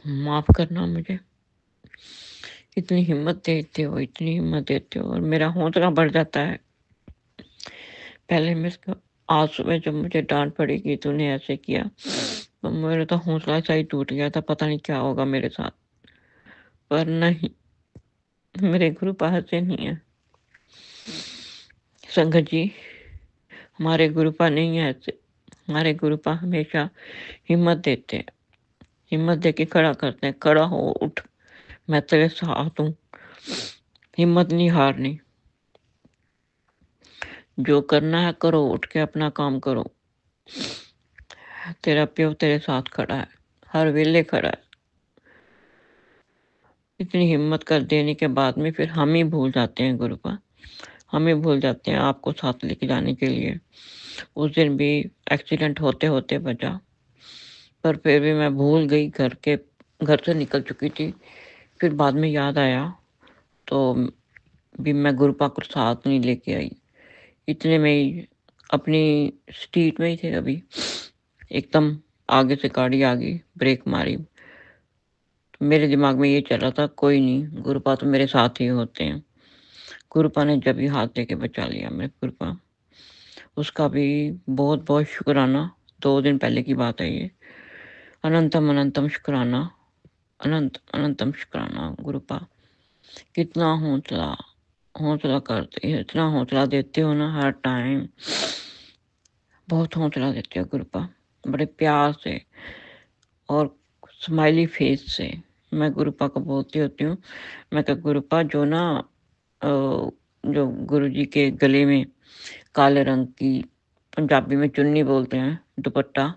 माफ करना मुझे। इतनी हिम्मत देते हो, इतनी हिम्मत देते हो, और मेरा हौसला बढ़ जाता है। पहले मैं इसका आज सुबह जब मुझे डांट पड़ी कि तूने ऐसे किया, तो मेरा तो हौसला सा ही टूट गया था, पता नहीं क्या होगा मेरे साथ। पर नहीं, मेरे गुरु पास से नहीं है संगत जी, हमारे गुरुपा नहीं है ऐसे। हमारे गुरुपा हमेशा हिम्मत देते हैं, हिम्मत दे के खड़ा करते हैं, खड़ा हो उठ, मैं तेरे साथ हूँ, हिम्मत नहीं हारनी, जो करना है करो, उठ के अपना काम करो। तेरा प्यो तेरे साथ खड़ा है, हर वेले खड़ा है। इतनी हिम्मत कर देने के बाद में फिर हम ही भूल जाते हैं गुरुपा, हम ही भूल जाते हैं आपको साथ लेके जाने के लिए। उस दिन भी एक्सीडेंट होते होते बचा, पर फिर भी मैं भूल गई, घर से निकल चुकी थी। फिर बाद में याद आया तो भी मैं गुरुपा को साथ नहीं लेके आई। इतने में ही अपनी स्ट्रीट में ही थे, अभी एकदम आगे से गाड़ी आ गई, ब्रेक मारी। तो मेरे दिमाग में ये चल रहा था कोई नहीं, गुरुपा तो मेरे साथ ही होते हैं। गुरुपा ने जब ही हाथ देके बचा लिया मेरे गुरुपा, उसका भी बहुत बहुत शुक्राना। 2 दिन पहले की बात है ये। अनंतम अनंतम शुक्राना, अनंत अनंतम शुक्राना गुरुपा। कितना हौसला हौसला करते, इतना हौसला देते हो ना हर टाइम, बहुत हौसला देते हो गुरुपा, बड़े प्यार से और स्माइली फेस से। मैं गुरुपा को बोलती होती हूँ, मैं कहा गुरुपा जो ना जो गुरुजी के गले में काले रंग की, पंजाबी में चुन्नी बोलते हैं, दुपट्टा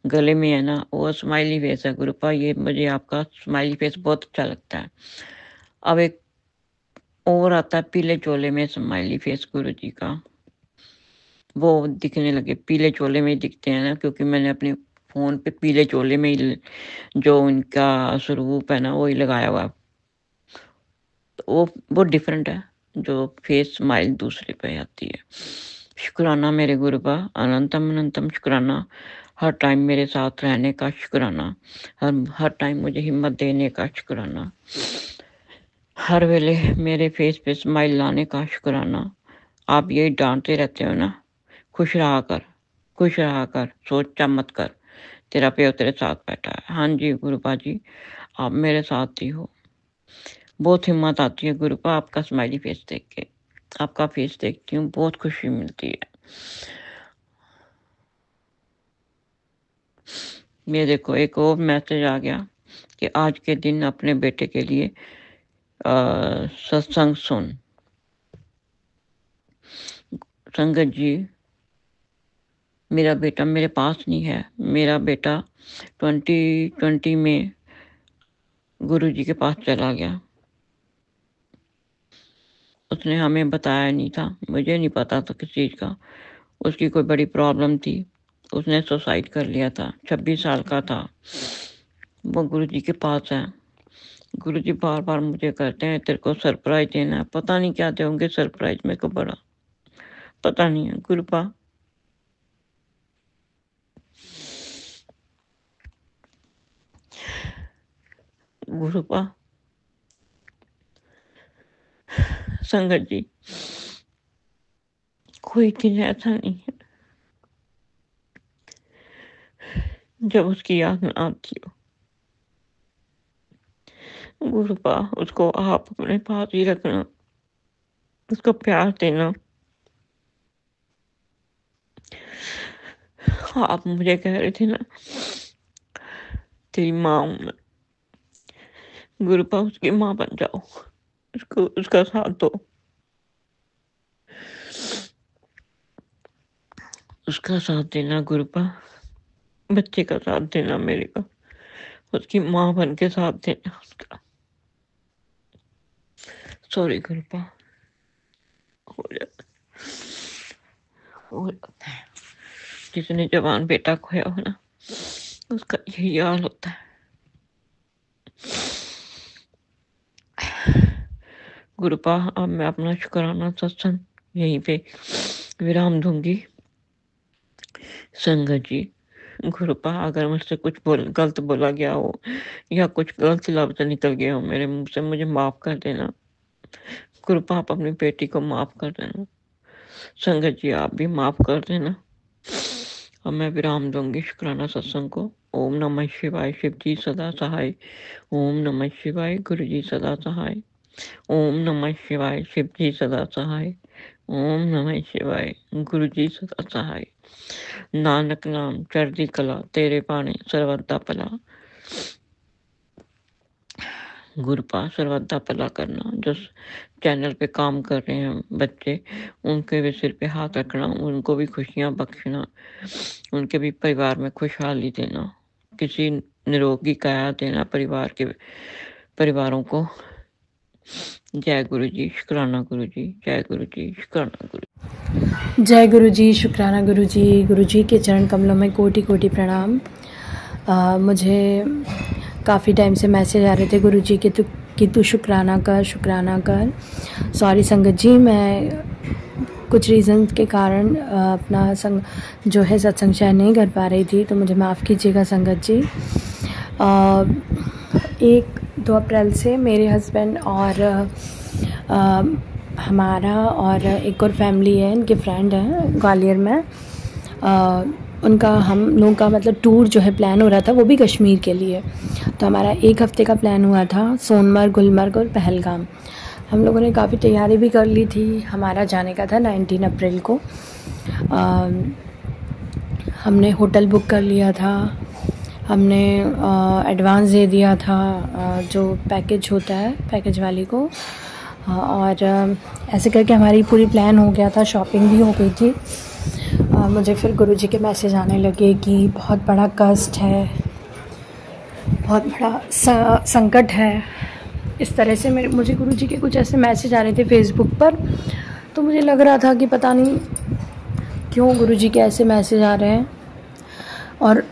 गले में है ना, वो स्माइली फेस है गुरुपा, ये मुझे आपका स्माइली फेस बहुत अच्छा लगता है। अब एक और आता है पीले चोले में स्माइली फेस गुरुजी का, वो दिखने लगे, पीले चोले में ही दिखते हैं ना, क्योंकि मैंने अपने फोन पे पीले चोले में ही जो उनका स्वरूप है ना वही लगाया हुआ। तो वो डिफरेंट है, जो फेस स्माइल दूसरे पे आती है। शुक्राना मेरे गुरुपा, अनंतम अनंतम शुक्राना, हर टाइम मेरे साथ रहने का शुक्राना, हर टाइम मुझे हिम्मत देने का शुक्राना, हर वेले मेरे फेस पे स्माइल लाने का शुक्राना। आप यही डांटते रहते हो ना, खुश रहा कर, खुश रहा कर, सोचा मत कर, तेरा प्यो तेरे साथ बैठा है। हाँ जी गुरुपा जी, आप मेरे साथ ही हो। बहुत हिम्मत आती है गुरुपा आपका स्माइली फेस देख के, आपका फेस देखती हूँ बहुत खुशी मिलती है। ये देखो एक और मैसेज आ गया कि आज के दिन अपने बेटे के लिए सत्संग सुन। संगत जी, मेरा बेटा मेरे पास नहीं है, मेरा बेटा 2020 में गुरु जी के पास चला गया। उसने हमें बताया नहीं था, मुझे नहीं पता था किस चीज़ का, उसकी कोई बड़ी प्रॉब्लम थी, उसने सुसाइड कर लिया था, 26 साल का था। वो गुरु जी के पास है। गुरु जी बार बार मुझे कहते हैं तेरे को सरप्राइज देना है, पता नहीं क्या दोगे सरप्राइज मेरे को, बड़ा पता नहीं है गुरुपा। गुरुपा संगत जी, कोई दिन ऐसा नहीं है जब उसकी याद न आती हो। गुरुपा, उसको आप अपने पास ही रखना, उसको प्यार देना। आप मुझे कह रहे थे ना तेरी माँ हूं मैं। गुरुपा, उसकी माँ बन जाओ, उसको उसका साथ दो, उसका साथ देना गुरुपा, बच्चे का साथ देना मेरे का, उसकी माँ बन के साथ देना उसका। सॉरी गुरुपा, हो जाता है। जिसने जवान बेटा खोया हो ना, उसका यही हाल होता है। गुरुपा, अब मैं अपना शुक्राना सत्संग यहीं पे विराम दूंगी। संगत जी, गुरुपा, अगर मुझसे कुछ गलत बोला गया हो या कुछ गलत लफ्ज निकल गया हो मेरे मुंह से, मुझे माफ कर देना। गुरुपा, आप अपनी बेटी को माफ कर देना। संगत जी, आप भी माफ कर देना। अब मैं विराम दूंगी शुक्राना सत्संग को। ओम नमः शिवाय, शिव जी सदा सहाय। ओम नमः शिवाय, गुरु जी सदा सहाय। ओम नमः शिवाय, शिव जी सदा सहाय। ओम नमः शिवाय, गुरु जी सदा सहाय। नानक नाम चढ़दी कला, तेरे पाने सर्वदा भला। गुरुपा, सर्वदा भला करना। जो चैनल पे काम कर रहे हैं बच्चे, उनके भी सिर पे हाथ रखना, उनको भी खुशियां बख्शना, उनके भी परिवार में खुशहाली देना, किसी निरोगी काया देना परिवारों को। जय गुरु जी, शुक्राना गुरु जी, जय गुरु जी, शुक्राना गुरु। जय गुरु जी, शुक्राना गुरु जी। गुरु जी के चरण कमलों में कोटि कोटि प्रणाम। मुझे काफ़ी टाइम से मैसेज आ रहे थे गुरु जी कि तू शुक्राना कर। सॉरी संगत जी, मैं कुछ रीज़न के कारण अपना जो है सत्संग शेयर नहीं कर पा रही थी, तो मुझे माफ़ कीजिएगा संगत जी। 1-2 अप्रैल से मेरे हस्बैंड और हमारा और एक और फैमिली है, इनके फ्रेंड हैं ग्वालियर में, उनका हम लोगों का मतलब टूर जो है प्लान हो रहा था, वो भी कश्मीर के लिए। तो हमारा 1 हफ़्ते का प्लान हुआ था, सोनमर्ग, गुलमर्ग और पहलगाम। हम लोगों ने काफ़ी तैयारी भी कर ली थी। हमारा जाने का था 19 अप्रैल को। हमने होटल बुक कर लिया था, हमने एडवांस दे दिया था जो पैकेज होता है पैकेज वाली को, और ऐसे करके हमारी पूरी प्लान हो गया था, शॉपिंग भी हो गई थी। मुझे फिर गुरुजी के मैसेज आने लगे कि बहुत बड़ा कष्ट है, बहुत बड़ा संकट है। इस तरह से मुझे गुरुजी के कुछ ऐसे मैसेज आ रहे थे फेसबुक पर। तो मुझे लग रहा था कि पता नहीं क्यों गुरुजी के ऐसे मैसेज आ रहे हैं। और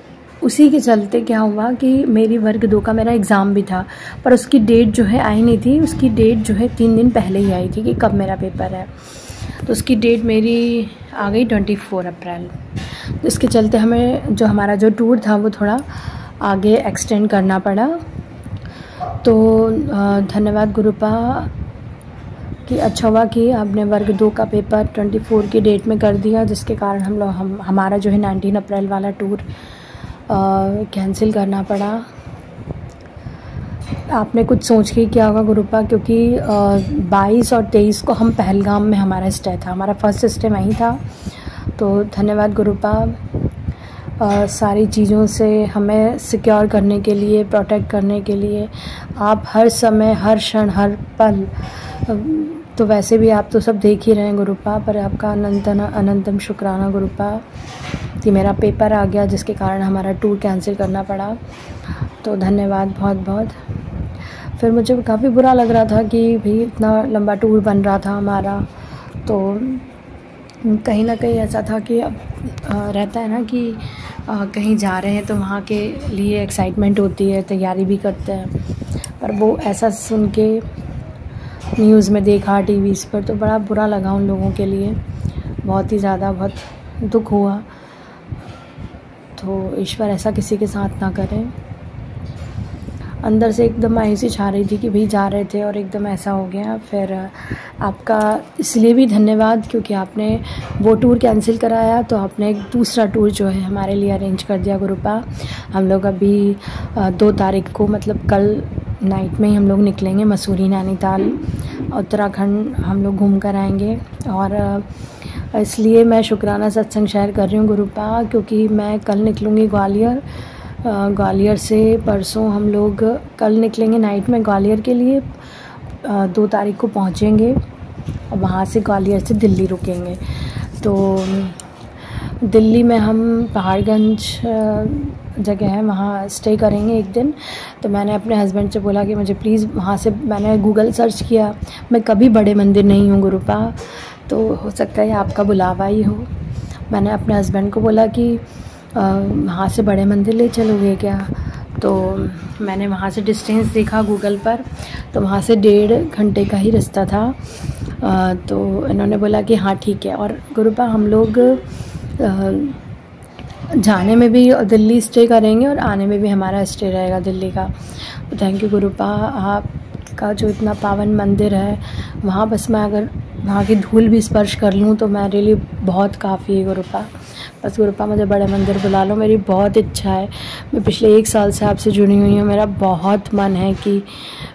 उसी के चलते क्या हुआ कि मेरी वर्ग 2 का मेरा एग्ज़ाम भी था, पर उसकी डेट जो है आई नहीं थी। उसकी डेट जो है 3 दिन पहले ही आई थी कि कब मेरा पेपर है। तो उसकी डेट मेरी आ गई 24 अप्रैल। तो इसके चलते हमें जो हमारा जो टूर था वो थोड़ा आगे एक्सटेंड करना पड़ा। तो धन्यवाद गुरुपा कि अच्छा हुआ कि आपने वर्ग 2 का पेपर 24 की डेट में कर दिया, जिसके कारण हमारा जो है 19 अप्रैल वाला टूर कैंसिल करना पड़ा। आपने कुछ सोच के किया होगा गुरुपा, क्योंकि 22 और 23 को हम पहलगाम में हमारा स्टे था, हमारा फर्स्ट स्टे वहीं था। तो धन्यवाद गुरुपा सारी चीज़ों से हमें सिक्योर करने के लिए, प्रोटेक्ट करने के लिए। आप हर समय, हर क्षण, हर पल, तो वैसे भी आप तो सब देख ही रहे हैं गुरुपा, पर आपका अनंतम शुक्राना गुरुपा कि मेरा पेपर आ गया, जिसके कारण हमारा टूर कैंसिल करना पड़ा। तो धन्यवाद बहुत बहुत। फिर मुझे काफ़ी बुरा लग रहा था कि भाई इतना लंबा टूर बन रहा था हमारा, तो कहीं ना कहीं ऐसा था कि अब रहता है ना कि कहीं जा रहे हैं तो वहाँ के लिए एक्साइटमेंट होती है, तैयारी भी करते हैं। पर वो ऐसा सुन के न्यूज़ में देखा, टीवीज़ पर, तो बड़ा बुरा लगा उन लोगों के लिए, बहुत ही ज़्यादा, बहुत दुख हुआ। तो ईश्वर ऐसा किसी के साथ ना करें। अंदर से एकदम मायूसी छा रही थी कि भाई जा रहे थे और एकदम ऐसा हो गया। फिर आपका इसलिए भी धन्यवाद क्योंकि आपने वो टूर कैंसिल कराया, तो आपने एक दूसरा टूर जो है हमारे लिए अरेंज कर दिया गुरुपा। हम लोग अभी 2 तारीख को मतलब कल नाइट में ही हम लोग निकलेंगे मसूरी, नैनीताल, उत्तराखंड हम लोग घूम कर आएंगे। और इसलिए मैं शुक्राना सत्संग शेयर कर रही हूँ गुरुपा, क्योंकि मैं कल निकलूँगी ग्वालियर। ग्वालियर से परसों हम लोग कल निकलेंगे नाइट में ग्वालियर के लिए, 2 तारीख को पहुँचेंगे और वहाँ से ग्वालियर से दिल्ली रुकेंगे। तो दिल्ली में हम पहाड़गंज जगह है वहाँ स्टे करेंगे एक दिन। तो मैंने अपने हस्बैंड से बोला कि मुझे प्लीज़ वहाँ से, मैंने गूगल सर्च किया, मैं कभी बड़े मंदिर नहीं हूँ गुरुपा, तो हो सकता है आपका बुलावा ही हो। मैंने अपने हस्बैंड को बोला कि वहाँ से बड़े मंदिर ले चलोगे क्या। तो मैंने वहाँ से डिस्टेंस देखा गूगल पर, तो वहाँ से 1.5 घंटे का ही रास्ता था। तो इन्होंने बोला कि हाँ ठीक है। और गुरुपा हम लोग जाने में भी दिल्ली स्टे करेंगे और आने में भी हमारा स्टे रहेगा दिल्ली का। तो थैंक यू गुरुपा, आपका जो इतना पावन मंदिर है वहाँ बस मैं अगर वहाँ की धूल भी स्पर्श कर लूँ तो मेरे लिए बहुत काफ़ी है गुरुपा। बस गुरुपा मुझे बड़े मंदिर बुला लो, मेरी बहुत इच्छा है। मैं पिछले 1 साल से आपसे जुड़ी हुई हूँ, मेरा बहुत मन है कि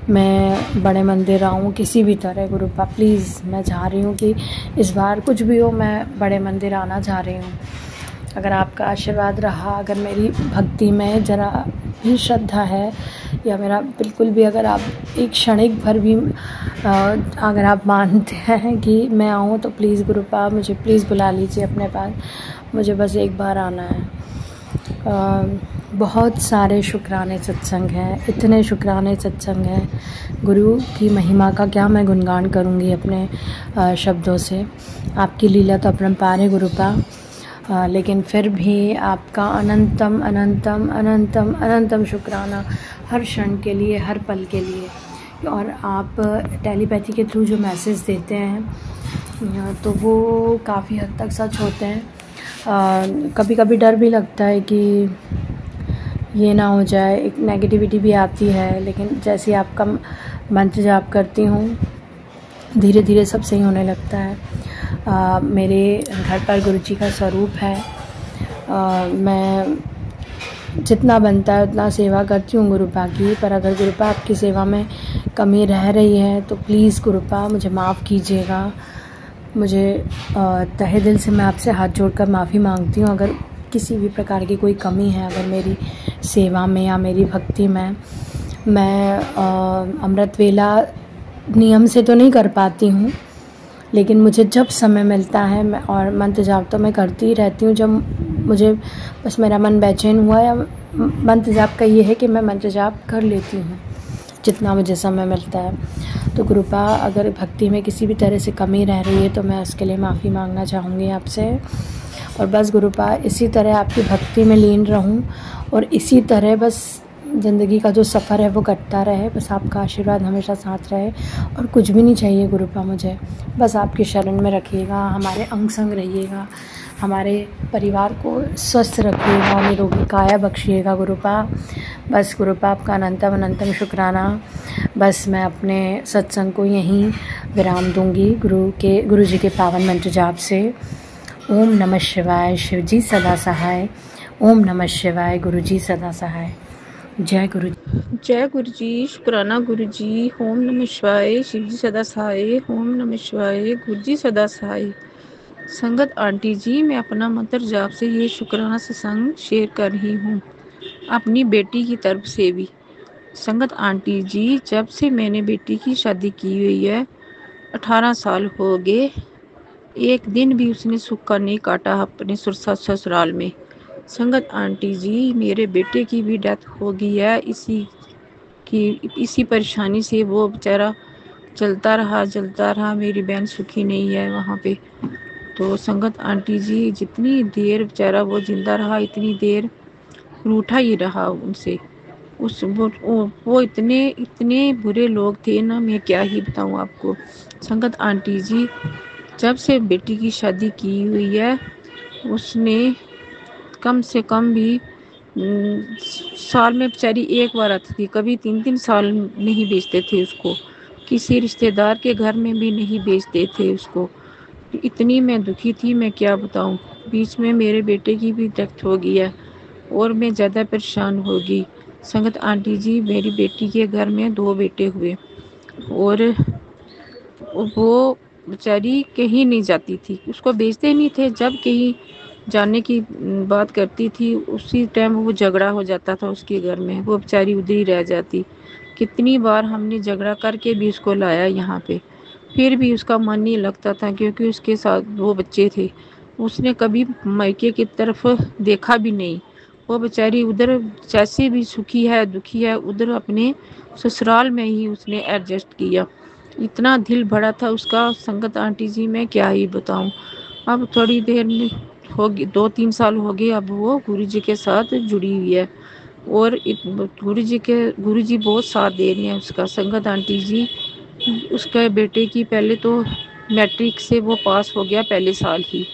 मैं बड़े मंदिर आऊँ किसी भी तरह। गुरुपा प्लीज़, मैं चाह रही हूँ कि इस बार कुछ भी हो मैं बड़े मंदिर आना चाह रही हूँ। अगर आपका आशीर्वाद रहा, अगर मेरी भक्ति में ज़रा भी श्रद्धा है, या मेरा बिल्कुल भी अगर आप एक क्षणिक भर भी अगर आप मानते हैं कि मैं आऊँ, तो प्लीज़ गुरुपा मुझे प्लीज़ बुला लीजिए अपने पास। मुझे बस एक बार आना है। बहुत सारे शुक्राने सत्संग हैं, इतने शुक्राने सत्संग हैं। गुरु की महिमा का क्या मैं गुणगान करूँगी अपने शब्दों से। आपकी लीला तो अपरंपार है गुरुपा, लेकिन फिर भी आपका अनंतम अनंतम अनंतम अनंतम शुक्राना हर क्षण के लिए, हर पल के लिए। और आप टेलीपैथी के थ्रू जो मैसेज देते हैं तो वो काफ़ी हद तक सच होते हैं। कभी कभी डर भी लगता है कि ये ना हो जाए, एक नेगेटिविटी भी आती है, लेकिन जैसे आपका मंत्र जाप करती हूँ धीरे धीरे सब सही होने लगता है। मेरे घर पर गुरुजी का स्वरूप है। मैं जितना बनता है उतना सेवा करती हूँ गुरुपा की, पर अगर गुरुपा आपकी सेवा में कमी रह रही है तो प्लीज़ गुरुपा मुझे माफ़ कीजिएगा। मुझे तहे दिल से मैं आपसे हाथ जोड़कर माफ़ी मांगती हूँ अगर किसी भी प्रकार की कोई कमी है अगर मेरी सेवा में या मेरी भक्ति में। मैं अमृत वेला नियम से तो नहीं कर पाती हूँ, लेकिन मुझे जब समय मिलता है मैं, और मंत्र जाप तो मैं करती ही रहती हूँ, जब मुझे बस मेरा मन बेचैन हुआ या मंत्र जाप का ये है कि मैं मंत्र जाप कर लेती हूँ जितना मुझे समय मिलता है। तो गुरुपा अगर भक्ति में किसी भी तरह से कमी रह रही है तो मैं उसके लिए माफ़ी मांगना चाहूँगी आपसे। और बस गुरुपा इसी तरह आपकी भक्ति में लीन रहूँ और इसी तरह बस ज़िंदगी का जो सफ़र है वो कटता रहे। बस आपका आशीर्वाद हमेशा साथ रहे और कुछ भी नहीं चाहिए गुरुपा मुझे। बस आपकी शरण में रखिएगा, हमारे अंग संग रहिएगा, हमारे परिवार को स्वस्थ रखिएगा, निरोगी काया बख्शिएगा गुरुपा। बस गुरुपा आपका अनंतम अनंतम शुक्राना। बस मैं अपने सत्संग को यहीं विराम दूंगी गुरु जी के पावन मंत्र जाप से। ओम नमः शिवाय, शिव जी सदा सहाय। ओम नमः शिवाय, गुरु जी सदा सहाय। जय गुरु जी। शुक्राना गुरु जी। ओम नमः शिवाय, शिव जी सदा सहाय। ओम नमः शिवाय, गुरु जी सदा सहाय। संगत आंटी जी, मैं अपना मंत्र जाप से ये शुक्राना सत्संग शेयर कर रही हूँ अपनी बेटी की तरफ से भी। संगत आंटी जी, जब से मैंने बेटी की शादी की हुई है 18 साल हो गए, एक दिन भी उसने सुख का नहीं काटा अपने ससुराल में। संगत आंटी जी, मेरे बेटे की भी डेथ हो गई है इसी परेशानी से। वो बेचारा चलता रहा, मेरी बहन सुखी नहीं है वहाँ पे। तो संगत आंटी जी, जितनी देर बेचारा वो जिंदा रहा इतनी देर रूठा ही रहा उनसे। वो इतने बुरे लोग थे ना, मैं क्या ही बताऊँ आपको। संगत आंटी जी, जब से बेटी की शादी की हुई है उसने कम से कम भी साल में बेचारी एक बार आती थी, कभी 3-3 साल नहीं भेजते थे उसको, किसी रिश्तेदार के घर में भी नहीं भेजते थे उसको। इतनी मैं दुखी थी, मैं क्या बताऊं। बीच में मेरे बेटे की भी डेथ हो गई है और मैं ज़्यादा परेशान हो गई। संगत आंटी जी, मेरी बेटी के घर में 2 बेटे हुए और वो बेचारी कहीं नहीं जाती थी, उसको भेजते नहीं थे। जब कहीं जाने की बात करती थी, उसी टाइम वो झगड़ा हो जाता था उसके घर में, वो बेचारी उधर ही रह जाती। कितनी बार हमने झगड़ा करके भी उसको लाया यहाँ पे, फिर भी उसका मन नहीं लगता था, क्योंकि उसके साथ 2 बच्चे थे। उसने कभी मायके की तरफ देखा भी नहीं। वो बेचारी उधर जैसे भी सुखी है दुखी है, उधर अपने ससुराल में ही उसने एडजस्ट किया। इतना दिल भरा था उसका, संगत आंटी जी, मैं क्या ही बताऊं। अब थोड़ी देर में हो गई, 2-3 साल हो गए, अब वो गुरु जी के साथ जुड़ी हुई है और गुरु जी बहुत साथ दे रही हैं उसका। संगत आंटी जी, उसके बेटे की पहले तो मैट्रिक से वो पास हो गया पहले साल ही।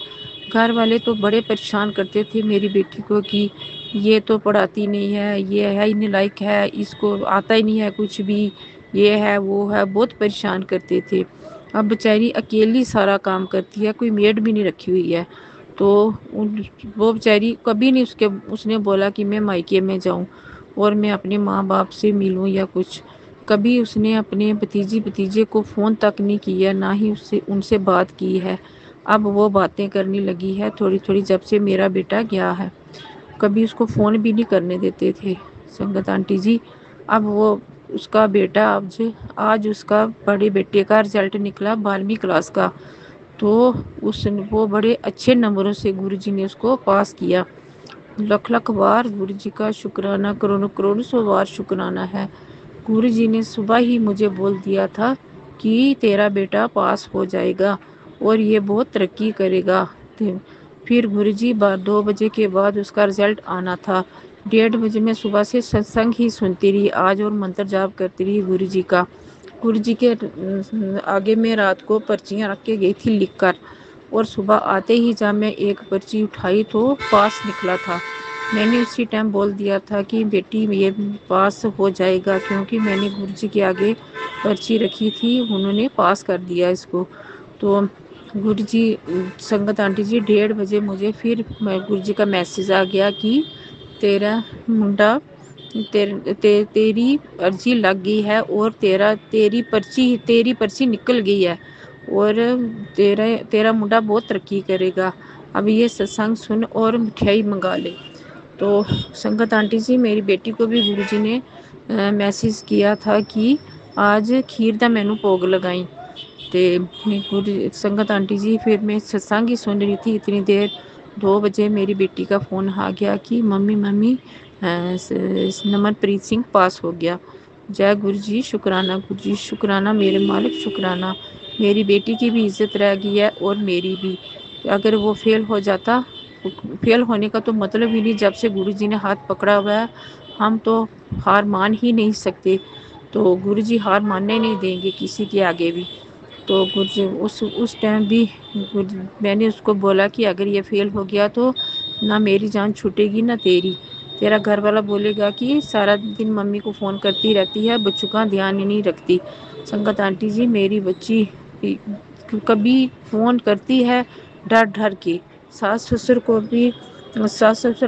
घर वाले तो बड़े परेशान करते थे मेरी बेटी को कि ये तो पढ़ाती नहीं है, ये है ही नालायक है, इसको आता ही नहीं है कुछ भी, ये है वो है, बहुत परेशान करते थे। अब बेचारी अकेली सारा काम करती है, कोई मेड भी नहीं रखी हुई है। तो वो बेचारी कभी नहीं उसने बोला कि मैं मायके में जाऊं और मैं अपने माँ बाप से मिलूं या कुछ। कभी उसने अपने भतीजे को फ़ोन तक नहीं किया, ना ही उससे उनसे बात की है। अब वो बातें करने लगी है थोड़ी थोड़ी, जब से मेरा बेटा गया है। कभी उसको फ़ोन भी नहीं करने देते थे संगत आंटी जी। अब वो उसका बेटा आज उसका बड़े बेटे का रिजल्ट निकला 12वीं क्लास का, तो वो बड़े अच्छे नंबरों से गुरुजी ने उसको पास किया। लख लख बार गुरुजी का शुक्राना, करोड़ों करोड़ों सौ बार शुक्राना है। गुरुजी ने सुबह ही मुझे बोल दिया था कि तेरा बेटा पास हो जाएगा और ये बहुत तरक्की करेगा। फिर गुरुजी 2 बजे के बाद उसका रिजल्ट आना था। 1:30 बजे मैं सुबह से सत्संग ही सुनती रही आज और मंत्र जाप करती रही गुरुजी का। गुरुजी के आगे मैं रात को पर्चियाँ रख के गई थी लिख कर, और सुबह आते ही जब मैं एक पर्ची उठाई तो पास निकला था। मैंने उसी टाइम बोल दिया था कि बेटी ये पास हो जाएगा, क्योंकि मैंने गुरुजी के आगे पर्ची रखी थी, उन्होंने पास कर दिया इसको। तो गुरुजी, संगत आंटी जी, 1:30 बजे मुझे फिर गुरुजी का मैसेज आ गया कि तेरा मुंडा तेरी अर्जी लग गई है और तेरी पर्ची निकल गई है और तेरा मुंडा बहुत तरक्की करेगा। अब ये सत्संग सुन और मिठाई मंगा ले। तो संगत आंटी जी, मेरी बेटी को भी गुरुजी ने मैसेज किया था कि आज खीर दा मैनू भोग लगाई। तो संगत आंटी जी, फिर मैं सत्संग ही सुन रही थी इतनी देर। 2 बजे मेरी बेटी का फ़ोन आ गया कि मम्मी नमनप्रीत सिंह पास हो गया। जय गुरु जी, शुक्राना गुरु जी, शुक्राना मेरे मालिक, शुक्राना। मेरी बेटी की भी इज्जत रह गई है और मेरी भी। अगर वो फेल हो जाता, फेल होने का तो मतलब ही नहीं। जब से गुरु जी ने हाथ पकड़ा हुआ है, हम तो हार मान ही नहीं सकते। तो गुरु जी हार मानने नहीं देंगे किसी के आगे भी। तो गुरुजी उस टाइम भी मैंने उसको बोला कि अगर ये फेल हो गया तो ना मेरी जान छूटेगी ना तेरी। तेरा घर वाला बोलेगा कि सारा दिन मम्मी को फ़ोन करती रहती है, बच्चों का ध्यान ही नहीं रखती। संगत आंटी जी, मेरी बच्ची कभी फ़ोन करती है डर डर के। सास ससुर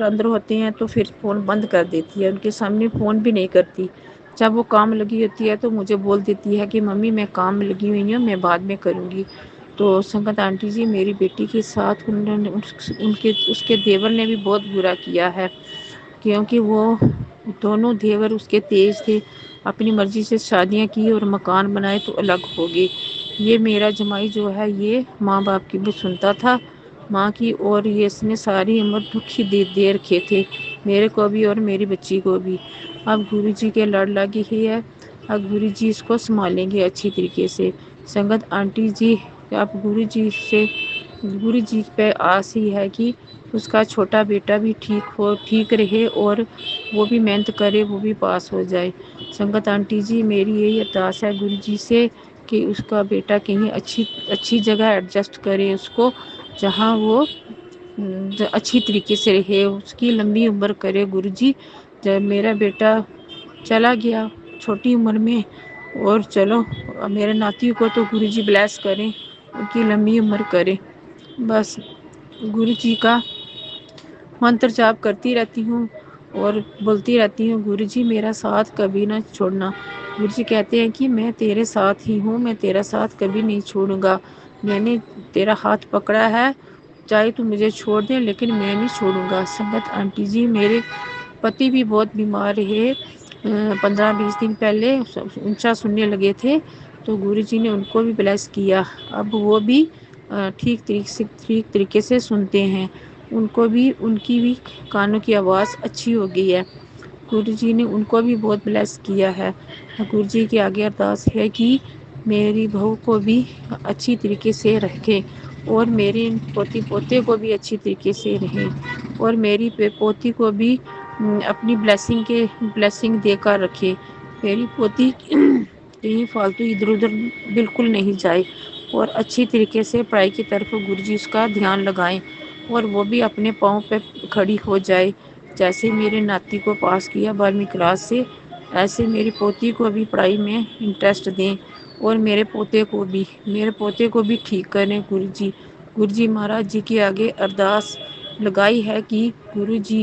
अंदर होते हैं तो फिर फ़ोन बंद कर देती है, उनके सामने फ़ोन भी नहीं करती। जब वो काम लगी होती है तो मुझे बोल देती है कि मम्मी मैं काम में लगी हुई हूँ, मैं बाद में करूँगी। तो संगत आंटी जी, मेरी बेटी के साथ उसके देवर ने भी बहुत बुरा किया है, क्योंकि वो दोनों देवर उसके तेज थे, अपनी मर्जी से शादियाँ की और मकान बनाए तो अलग हो गए। ये मेरा जमाई जो है, ये माँ बाप की भी सुनता था, माँ की, और ये इसने सारी उम्र दुखी दे रखे थे मेरे को भी और मेरी बच्ची को भी। अब गुरुजी के लड़ लगी ही है, अब गुरुजी इसको संभालेंगे अच्छी तरीके से। संगत आंटी जी, अब गुरुजी पे आस ही है कि उसका छोटा बेटा भी ठीक रहे और वो भी मेहनत करे, वो भी पास हो जाए। संगत आंटी जी, मेरी यही अरदास है गुरुजी से कि उसका बेटा कहीं अच्छी जगह एडजस्ट करे उसको, जहाँ वो अच्छी तरीके से रहे, उसकी लंबी उम्र करे गुरुजी। जब मेरा बेटा चला गया छोटी उम्र में, और चलो मेरे नातियों को तो गुरुजी ब्लेस करें, उनकी लंबी उम्र करें। बस गुरुजी का मंत्र जाप करती रहती हूँ और बोलती रहती हूँ, गुरुजी मेरा साथ कभी ना छोड़ना। गुरुजी कहते हैं कि मैं तेरे साथ ही हूँ, मैं तेरा साथ कभी नहीं छोड़ूंगा। मैंने तेरा हाथ पकड़ा है, चाहे तू मुझे छोड़ दे लेकिन मैं नहीं छोड़ूंगा। संगत आंटी जी, मेरे पति भी बहुत बीमार रहे, 15-20 दिन पहले ऊंचा सुनने लगे थे, तो गुरुजी ने उनको भी ब्लेस किया। अब वो भी ठीक तरीके से सुनते हैं, उनको भी उनकी भी कानों की आवाज़ अच्छी हो गई है। गुरुजी ने उनको भी बहुत ब्लेस किया है। गुरुजी के आगे अरदास है कि मेरी बहू को भी अच्छी तरीके से रखें, और मेरे पोती पोते को भी अच्छी तरीके से रहें, और मेरी पोती को भी अपनी ब्लेसिंग देकर रखे। मेरी पोती कहीं फालतू इधर उधर बिल्कुल नहीं जाए, और अच्छी तरीके से पढ़ाई की तरफ गुरुजी उसका ध्यान लगाएं, और वो भी अपने पाँव पे खड़ी हो जाए। जैसे मेरे नाती को पास किया 12वीं क्लास से, ऐसे मेरी पोती को भी पढ़ाई में इंटरेस्ट दें, और मेरे पोते को भी ठीक करें गुरुजी। गुरुजी महाराज जी के आगे अरदास लगाई है कि गुरुजी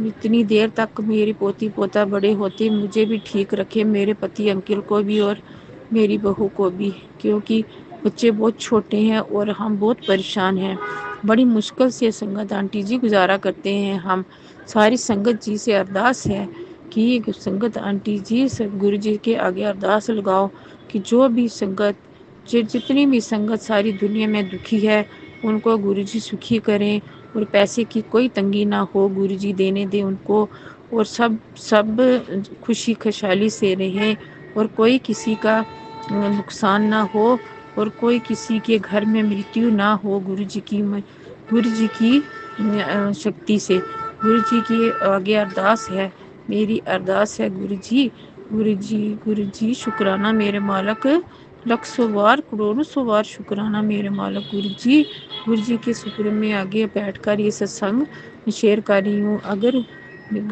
इतनी देर तक मेरी पोती पोता बड़े होते मुझे भी ठीक रखे, मेरे पति अंकल को भी और मेरी बहू को भी, क्योंकि बच्चे बहुत छोटे हैं और हम बहुत परेशान हैं। बड़ी मुश्किल से संगत आंटी जी गुजारा करते हैं हम। सारी संगत जी से अरदास है कि संगत आंटी जी गुरु जी के आगे अरदास लगाओ कि जो भी संगत जितनी भी संगत सारी दुनिया में दुखी है, उनको गुरु जी सुखी करें, और पैसे की कोई तंगी ना हो, गुरु जी देने दें उनको, और सब खुशी खुशहाली से रहें, और कोई किसी का नुकसान ना हो, और कोई किसी के घर में मृत्यु ना हो। गुरु जी की शक्ति से गुरु जी की आगे अरदास है, मेरी अरदास है गुरु जी शुक्राना मेरे मालक, लख सौ बार करोड़ों सौ बार शुक्राना मेरे मालक। गुरु जी के शुक्र में आगे बैठकर ये सत्संग शेयर कर रही हूँ। अगर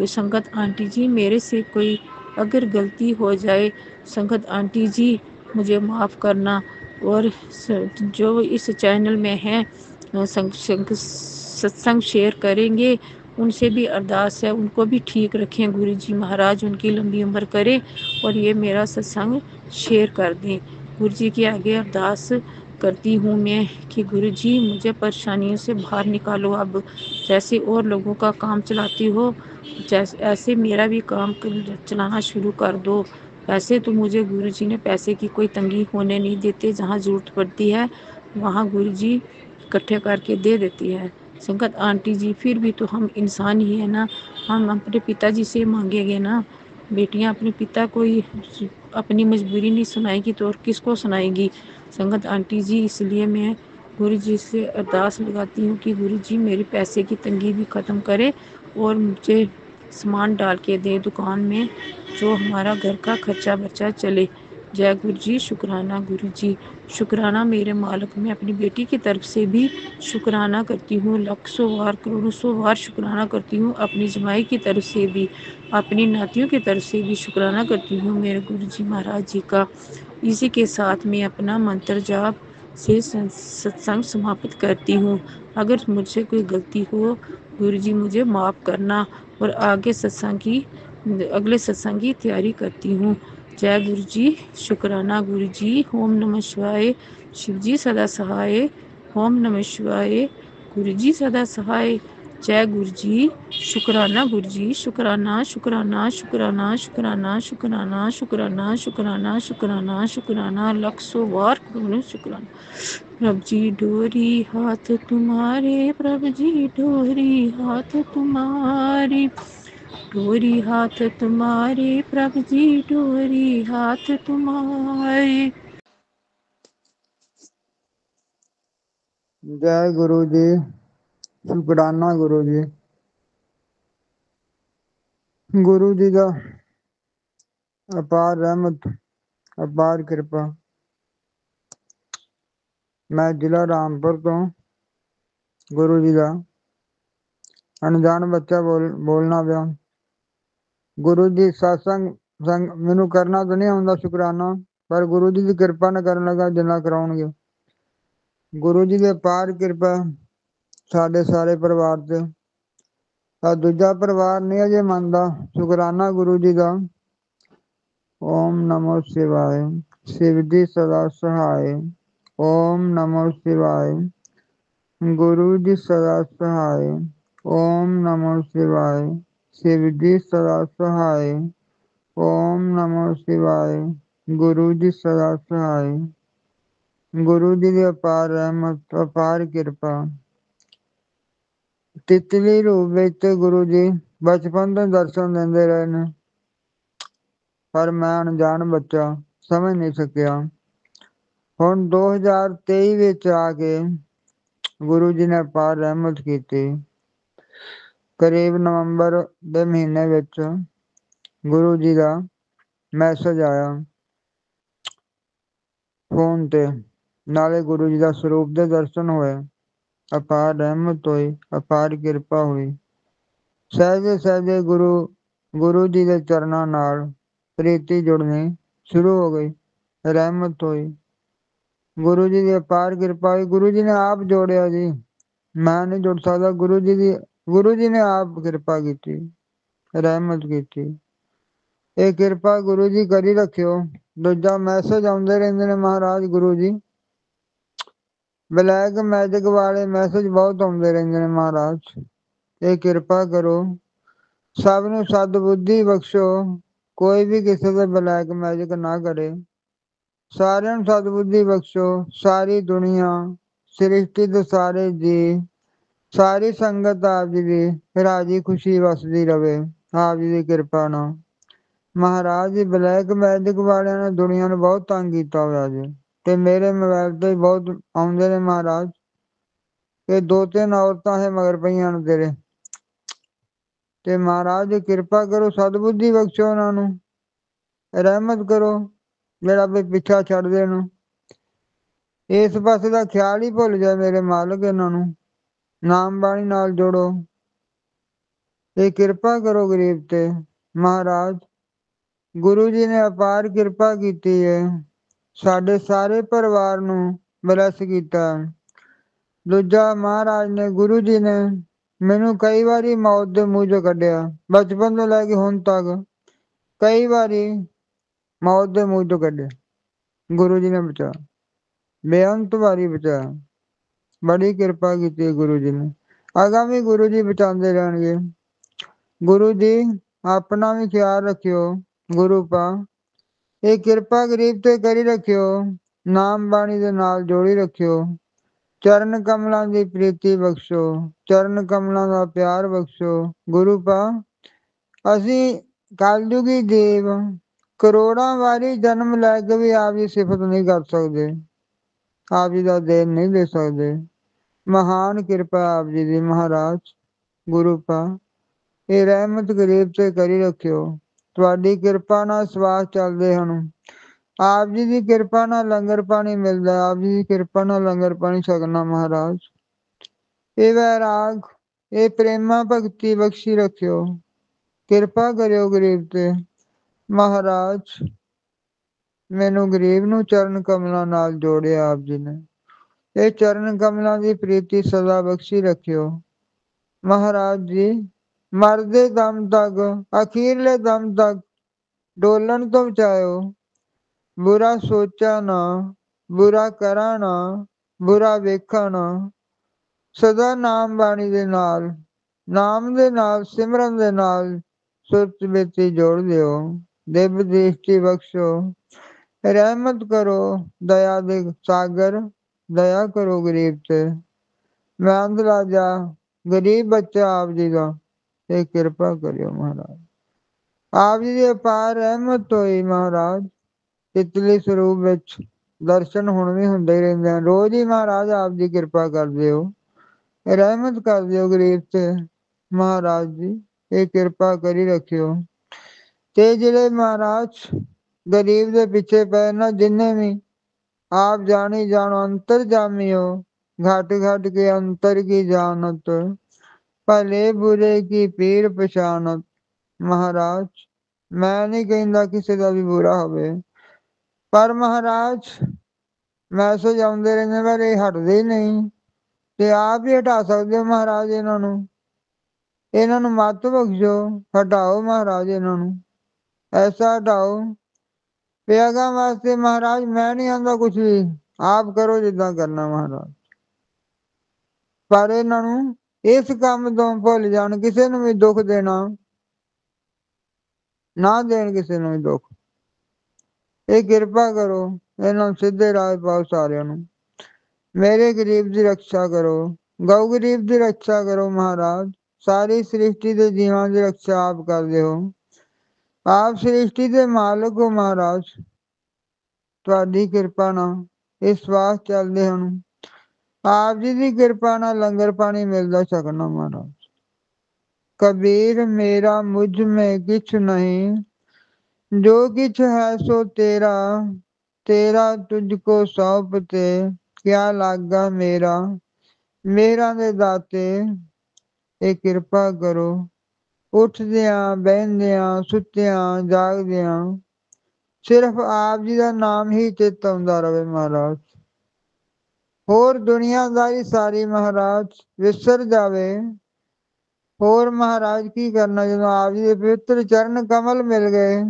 संगत आंटी जी मेरे से कोई अगर गलती हो जाए, संगत आंटी जी मुझे माफ़ करना, और जो इस चैनल में हैं सत्संग शेयर करेंगे, उनसे भी अरदास है उनको भी ठीक रखें गुरु जी महाराज, उनकी लंबी उम्र करें, और ये मेरा सत्संग शेयर कर दें। गुरु जी के आगे अरदास करती हूँ मैं कि गुरु जी मुझे परेशानियों से बाहर निकालो। अब जैसे और लोगों का काम चलाती हो, जैसे ऐसे मेरा भी काम चलाना शुरू कर दो। वैसे तो मुझे गुरु जी ने पैसे की कोई तंगी होने नहीं देते, जहाँ ज़रूरत पड़ती है वहाँ गुरु जी इकट्ठे करके दे देती है। संगत आंटी जी फिर भी तो हम इंसान ही है ना, हम अपने पिताजी से मांगेंगे ना। बेटियां अपने पिता को ही अपनी मजबूरी नहीं सुनाएगी तो और किसको सुनाएगी। संगत आंटी जी, इसलिए मैं गुरु जी से अरदास लगाती हूँ कि गुरु जी मेरी पैसे की तंगी भी ख़त्म करे, और मुझे सामान डाल के दे दुकान में, जो हमारा घर का खर्चा बर्चा चले। जय गुरु जी, शुक्राना गुरु जी, शुक्राना मेरे मालिक। मैं अपनी बेटी की तरफ से भी शुक्राना करती हूँ, लख सौ बार करोड़ों सौ बार शुक्राना करती हूँ। अपनी जमाई की तरफ से भी, अपनी नातियों की तरफ से भी शुक्राना करती हूँ मेरे गुरु जी महाराज जी का। इसी के साथ मैं अपना मंत्र जाप से सत्संग समाप्त करती हूँ। अगर मुझसे कोई गलती हो गुरु जी मुझे माफ़ करना, और अगले सत्संग की तैयारी करती हूँ। जय गुरु जी, शुक्राना गुरु जी। ओम नमः शिवाय। शिव जी सदा सहाय। ओम नमः शिवाय। गुरु जी सदा सहाय। जय गुरु जी, शुक्राना गुरु जी, शुक्राना शुक्राना शुक्राना शुक्राना शुक्राना शुक्राना शुक्राना शुक्राना शुक्राना, लख सौ बार शुक्राना। प्रभु जी डोरी हाथ तुम्हारे, प्रभु जी डोरी हाथ तुम्हारी, डोरी हाथ तुम्हारे, प्रभु जी डोरी हाथ तुम्हारे। जय गुरु जी, शुक्राना गुरु जी। गुरु जी का अपार रहमत, अपार कृपा। मैं जिला रामपुर तो गुरु जी का अनजान बच्चा बोलना पिया। गुरु जी सत्संग मैनू करना तो नहीं आंदा शुकराना, पर गुरु जी की कृपा न करन लगा जिन्ना कराउणगे। गुरु जी की अपार कृपा साडे सारे परिवार ते। दूजा परिवार नहीं अजे मनदा, शुकराना गुरु जी का। ओम नमो शिवाय। शिव जी सदा सहाय। ओम नमो शिवाय। गुरु जी सदा सहाय। ओम नमो शिवाय। शिव जी सदा सहाय। ओम नमो शिवाय। गुरु जी सदा सहाय। गुरु जी की अपार रहमत अपार कृपा। तितली रूप विच गुरु जी बचपन तो दर्शन देंदे रहे ने, पर मैं अनजान बच्चा समझ नहीं सकिया। हुण 2023 विच आके गुरु जी ने अपार रहमत की। करीब नवंबर दे महीने विच गुरु जी का मैसेज आया फोन ते, नाले गुरु जी का स्वरूप दे दर्शन होए। अपार रहमत हुई, अपार कृपा हुई। सहजे सहजे गुरु जी के चरणों नाल प्रीति जुड़नी शुरू हो गई। रहमत हुई, गुरु जी की अपार कृपा हुई। गुरु जी ने आप जोड़िया जी, मैं नहीं जुड़ सकता। गुरु जी ने आप कृपा की, रहमत की। ये कृपा गुरु जी करी रखियो। दूजा मैसेज आउंदे रहिंदे ने महाराज गुरु जी, ब्लैक मैजिक वाले मैसेज बहुत आउंदे रहिंदे ने महाराज। ये कृपा करो, सब नूं सदबुद्धि बख्शो, कोई भी किसी से ब्लैक मैजिक ना करे। सारिਆਂ ਨੂੰ सदबुद्धि बख्शो। सारी दुनिया सृष्टि ਦੇ ਸਾਰੇ जी सारी संगत आप जी की राजी खुशी वसदी रवे आप जी की कृपा नाल। महाराज जी ब्लैक मैजिक वालिਆਂ ने दुनिया ਨੂੰ बहुत तंग ਕੀਤਾ ਹੋਇਆ जी, ਤੇ ਮੇਰੇ ਮੋਬਾਈਲ ਤੇ ਬਹੁਤ ਆਉਂਦੇ ਨੇ महाराज। ਇਹ 2-3 ਔਰਤਾਂ ਹੈ ਮਗਰ ਪਈਆਂ ਨੇ ਤੇਰੇ, ਤੇ महाराज जी कृपा करो, सदबुद्धि बख्शो ਉਹਨਾਂ ਨੂੰ, रहमत करो मेरा भी पिछा छड़ देन। इस पासे का ख्याल ही भुल जाए मेरे मालक, इन्हों नाम बाणी नाल जोड़ो। ये कृपा करो गरीब ते महाराज। गुरु जी ने अपार कृपा की है, साडे सारे परिवार नू ब्लैस किया। दूजा महाराज ने गुरु जी ने मैनू कई बारी मौत दे मुंह चो कढ़िया, बचपन तो लैके हुण तक कई बारी मौत दे मुंह चो कढ़िया। गुरु जी ने बचा, बेअंत वारी बचा। बड़ी कृपा की गुरु जी ने, आगामी गुरु जी बचाते रहणगे। गुरु जी अपना भी ख्याल रखियो। गुरु पा ये कृपा गरीब ते करी रखियो, नाम बाणी दे नाल जोड़ी रखियो। चरण कमलों की प्रीति बख्शो, चरण कमलों का प्यार बख्शो। गुरु पा असी कलयुगी देव करोड़ों वारी जन्म लैके भी आप जी सिफत नहीं कर सकते, आप जी का देन नहीं दे सकते। महान कृपा आप जी दी महाराज। गुरु पा ये रहमत गरीब ते करी रखियो। तुहाडी कृपा नाल सवास चलदे हन। आप जी की कृपा नाल लंगर पानी मिलदा, आप जी की कृपा नाल लंगर पानी छकना महाराज। ये वैराग ये प्रेमा भगती बख्शी रखियो। कृपा करियो गरीब ते महाराज। मैनू गरीब नू चरण कमलों नाल जोड़िया आप जी ने, ये चरण कमलों की प्रीति सदा बख्शी रखियो महाराज जी। मरदे दम तक अखीरले दम तक डोलन तो बचायो। बुरा सोचा ना, बुरा करा ना, बुरा वेखा ना। सदा नाम बाणी दे नाल, नाम दे नाल सिमरन दे नाल सुरत बेती जोड़ दियो। दिव्य दृष्टि बख्शो, रहमत करो दया दे सागर, दया करो गरीब ते। मैं अंध राजा गरीब बच्चा आप जी का, ये कृपा करियो महाराज। आप जी की अपार रहमत होई महाराज। तितली स्वरूप विच दर्शन हुण भी हुंदे ही रहिंदे हैं। रोज ही महाराज आप जी कृपा कर दियो, रहमत कर दियो गरीब ते महाराज जी। ये कृपा करी रखियो। ते जिहड़े महाराज गरीब दे पिछे पै ना, जिन्ने भी आप जानी जानो अंतर जामियो, घट घट के अंतर की जानत। भले बुरे की पीड़ पछाणत। महाराज मैं नहीं कहता किसी का भी बुरा होवे, पर महाराज मैसेज आउंदे रहंदे पर ये हटदे ही नहीं, ते आप ही हटा सकते हो महाराज इन्हां नूं मत बख्शो, हटाओ महाराज इन्हां नूं, ऐसा हटाओ पियागा वास्ते महाराज मैं नहीं आंदा कुछ भी, आप करो जिद्दां करना महाराज। पर इन्हां नूं इस काम तो भुल जाण, किसी नूं भी दुख देना ना देण, किसी नूं भी दुख। ਇਹ ਕਿਰਪਾ ਕਰੋ ਇਹਨਾਂ ਨੂੰ ਸਿੱਧੇ ਰਾਹ ਪਾਓ ਸਾਰਿਆਂ ਨੂੰ। ਮੇਰੇ ਗਰੀਬ ਦੀ ਰੱਖਿਆ ਕਰੋ, ਗਊ ਗਰੀਬ ਦੀ ਰੱਖਿਆ ਕਰੋ महाराज। ਸਾਰੀ ਸ੍ਰਿਸ਼ਟੀ ਦੇ ਜੀਵਾਂ ਦੀ ਰੱਖਿਆ ਆਪ ਕਰਦੇ ਹੋ, ਆਪ ਸ੍ਰਿਸ਼ਟੀ ਦੇ ਮਾਲਕ ਹੋ महाराज। ਤੁਹਾਡੀ ਕਿਰਪਾ ਨਾਲ ਇਹ ਸਵਾਸ ਚੱਲਦੇ ਹਨ, ਆਪ ਜੀ ਦੀ ਕਿਰਪਾ ਨਾਲ ਲੰਗਰ ਪਾਣੀ ਮਿਲਦਾ ਛਕਣਾ महाराज। कबीर मेरा मुझ में किछ नहीं, जो किछ है सो तेरा, तेरा तुझको सौंपते क्या लागा मेरा। ਮੇਰਾ ਦੇ ਦਾਤੇ ਇਹ ਕਿਰਪਾ ਕਰੋ, ਉੱਠਦਿਆਂ ਬਹਿੰਦਿਆਂ ਸੁੱਤਿਆਂ ਜਾਗਦਿਆਂ ਸਿਰਫ ਆਪ ਜੀ ਦਾ ਨਾਮ ਹੀ ਚਿੱਤ ਆਉਂਦਾ ਰਵੇ महाराज। ਹੋਰ ਦੁਨੀਆਦਾਰੀ ਸਾਰੀ महाराज ਵਿਸਰ ਜਾਵੇ। ਹੋਰ महाराज ਕੀ ਕਰਨਾ ਜਦੋਂ ਆਪ ਜੀ ਦੇ ਪਵਿੱਤਰ ਚਰਨ ਕਮਲ ਮਿਲ ਗਏ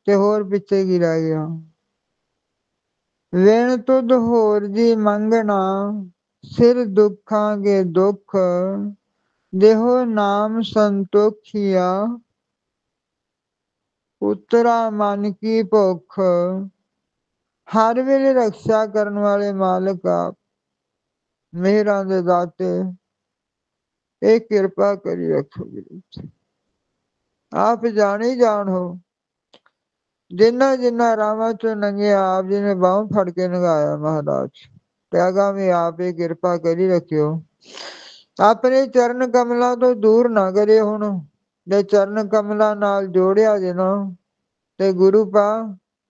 ਤੇ ਹੋਰ ਪਿੱਛੇ ਕੀ ਰਹਿ ਗਿਆ। ਵਿਣ ਤੁਧ ਹੋਰ ਜੀ ਮੰਗਣਾ, ਸਿਰ ਦੁੱਖਾਂ ਕੇ ਦੁੱਖ, ਦੇਹੋ ਨਾਮ ਸੰਤੋਖੀਆ, ਉਤਰਾ ਮਨ ਕੀ ਭੁੱਖ। ਹਰ ਵੇਲੇ ਰਕਸ਼ਾ ਕਰਨ ਵਾਲੇ ਮਾਲਕ ਆਪ, ਮਿਹਰਾਂ ਦੇ ਦਾਤੇ ਇਹ ਕਿਰਪਾ ਕਰੀ ਰੱਖੋ। ਆਪ ਜਾਣੇ ਜਾਣ ਹੋ, ਜਿੰਨਾ ਜਿੰਨਾ ਰਾਵਾਂ ਚੋਂ ਲੰਘਿਆ ਆਪ ਜੀ ਨੇ ਬਾਹੋਂ ਫੜ ਕੇ ਲੰਘਾਇਆ महाराज। त्यागा में आप ही किरपा करी रखियो, अपने चरण कमलों तो दूर ना करे। हुण जे चरण कमलों नाल जोड़िया जे ना ते गुरु पा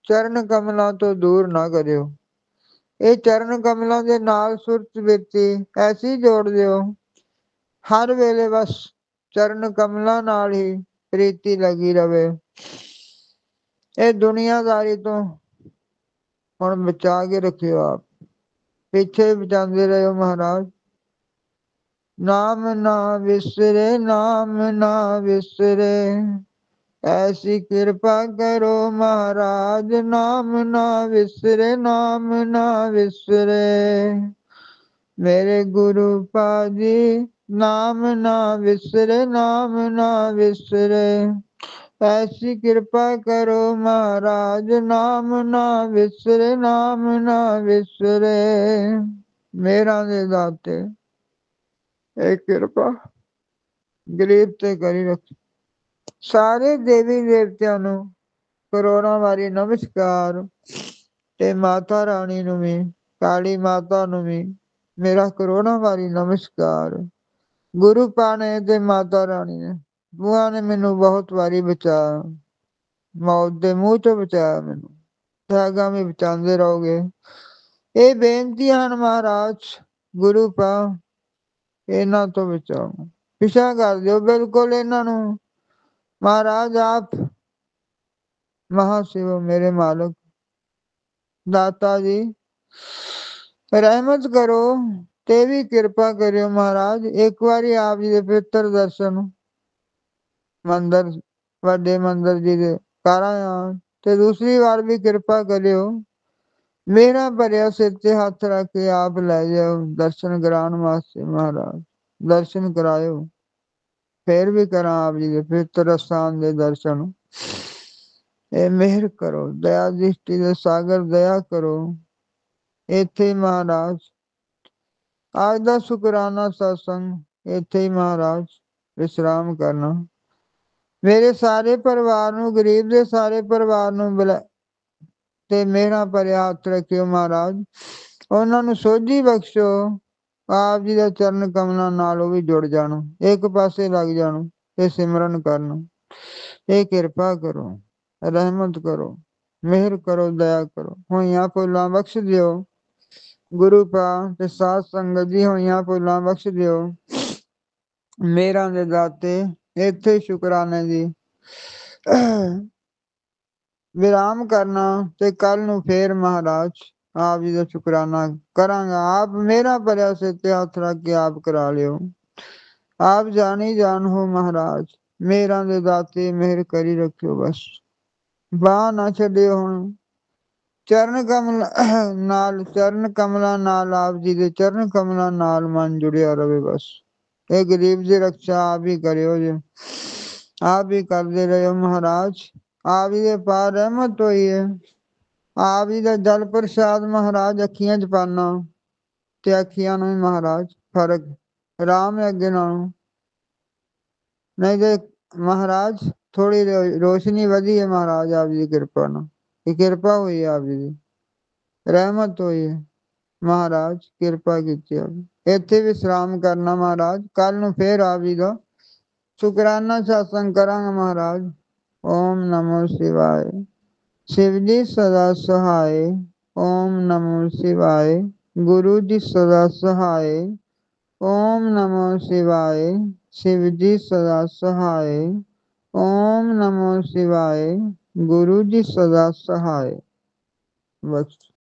चरण कमलों तो दूर ना करियो। ये चरण कमलों के नाल सुरत बिरती ऐसी जोड़ दियो, हर वेले बस चरण कमलों नाल ही प्रीति लगी रवे। ये दुनियादारी तो हुण बचा के रखियो आप, पीछे बचाते रहो महाराज। नाम ना विसरे, नाम ना विसरे, ऐसी कृपा करो महाराज। नाम ना विसरे, नाम ना विसरे, मेरे गुरु पाजी नाम ना विसरे, नाम ना विसरे, ऐसी कृपा करो महाराज। नाम ना विसरे, नाम ना विसरे, मेरा दे दाते एक कृपा गरीब ते करी रख। सारे देवी देवतियां नू करोड़ां वारी नमस्कार, ते माता रानी नू भी, काली माता नू भी मेरा करोड़ां वारी नमस्कार। गुरु पाने ते माता रानी ने बुआ ने मैनू बहुत वारी बचाया, मौत दे मूँह चों बचाया मैनू, त्यागामी बचाते रहोगे। ये बेनती हैं महाराज, गुरु पा इन्हां तो बचाओ, पिछा कर दिओ बिल्कुल इन्हां नू महाराज। आप महाशिव मेरे मालक दाता जी रहमत करो ते भी किरपा करियो महाराज। एक बारी आप जी दे पवित्र दर्शन मंदिर वड्डे मंदिर जी दे कर आया, ते दूसरी बार भी किरपा करियो। मेरा भरिया सिर ते हथ रख के आप लै जाओ दर्शन कराने वास्ते महाराज। दर्शन करायो, फिर भी करा आप जी दे पवित्र स्थान दे दर्शन। ए मेहर करो, दया दृष्टि दे सागर दया करो। इत्थे महाराज आज दा शुकराना सत्संग इत्थे ही महाराज विश्राम करना। मेरे सारे परिवार नू, गरीब दे सारे परिवार नू बुला ते मेरा भरिया हथ रखियो महाराज। उन्हां नू सोझी बख्शो, आप जी दे चरण कमलां नाल भी जुड़ जाण, एक पासे लग जाण ते सिमरन करन। ये किरपा करो, रहमत करो, मेहर करो, दया करो। होइयां भुलां बख्श दिओ गुरु पा ते साध संगत जी, होइयां भुलां बख्श दिओ। ਮੇਰਾਂ ਦੇ ਦਾਤੇ। ਇੱਥੇ ਸ਼ੁਕਰਾਨੇ ਦੀ ਵਿਰਾਮ ਕਰਨਾ ਤੇ ਕੱਲ ਨੂੰ ਫੇਰ ਮਹਾਰਾਜ ਆਪ ਜੀ ਦਾ ਸ਼ੁਕਰਾਨਾ ਕਰਾਂਗਾ। ਆਪ ਮੇਰਾ ਭਰਿਆ ਸਿਰ ਤੇ ਹੱਥ ਰੱਖ ਕੇ ਆਪ ਕਰਾ ਲਿਓ। ਆਪ ਜਾਣੀ ਜਾਣ ਹੋ ਮਹਾਰਾਜ, ਮੇਰਾਂ ਦੇ ਦਾਤੇ ਮਿਹਰ ਕਰੀ ਰੱਖਿਓ। ਬਸ ਬਾਂਹ ਨਾ ਛੱਡਿਓ ਹੁਣ। ਚਰਨ ਕਮਲ ਨਾਲ, ਚਰਨ ਕਮਲਾਂ ਨਾਲ, ਆਪ ਜੀ ਦੇ ਚਰਨ ਕਮਲਾਂ ਨਾਲ ਮਨ ਜੁੜਿਆ ਰਵੇ। ਬਸ ਇਹ ਗਰੀਬ ਦੀ ਰਕਸ਼ਾ ਆਪ ਹੀ ਕਰਿਓ ਜੀ, ਆਪ ਹੀ ਕਰਦੇ ਰਹਿਓ ਮਹਾਰਾਜ। ਆਪ ਜੀ ਦੇ ਪਾਰ ਰਹਿਮਤ ਹੋਈ ਹੈ। ਆਪ ਜੀ ਦਾ ਜਲ ਪ੍ਰਸ਼ਾਦ ਮਹਾਰਾਜ ਅੱਖੀਆਂ ਚ ਪਾਨਾ ਤੇ ਅੱਖੀਆਂ ਨੂੰ ਵੀ ਮਹਾਰਾਜ ਫਰਕ ਰਾਮ ਹੈ ਅੱਗੇ ਨਾਲੋਂ। ਨਹੀਂ ਤੇ ਮਹਾਰਾਜ ਥੋੜੀ ਰੋਸ਼ਨੀ ਵਧੀ ਹੈ ਮਹਾਰਾਜ ਆਪ ਜੀ ਦੀ ਕਿਰਪਾ ਨਾਲ। ਇਹ ਕਿਰਪਾ ਹੋਈ ਆਪ ਜੀ ਦੀ, ਰਹਿਮਤ ਹੋਈ ਹੈ ਮਹਾਰਾਜ, ਕਿਰਪਾ ਕੀਤੀ ਆਪ। ਇੱਥੇ ਵਿਸ਼ਰਾਮ ਕਰਨਾ ਮਹਾਰਾਜ। ਕੱਲ ਨੂੰ ਫੇਰ ਆਪ ਜੀ ਦਾ ਸ਼ੁਕਰਾਨਾ ਸਤਸੰਗ ਕਰਾਂਗੇ ਮਹਾਰਾਜ। ਓਮ ਨਮੋ ਸ਼ਿਵਾਏ। शिव जी सदा सहाय। ओम नमो शिवाय। गुरु जी सदा सहाय। ओम नमो शिवाय। शिव जी सदा सहाय। ओम नमो शिवाय। गुरु जी सदा सहाय। बस।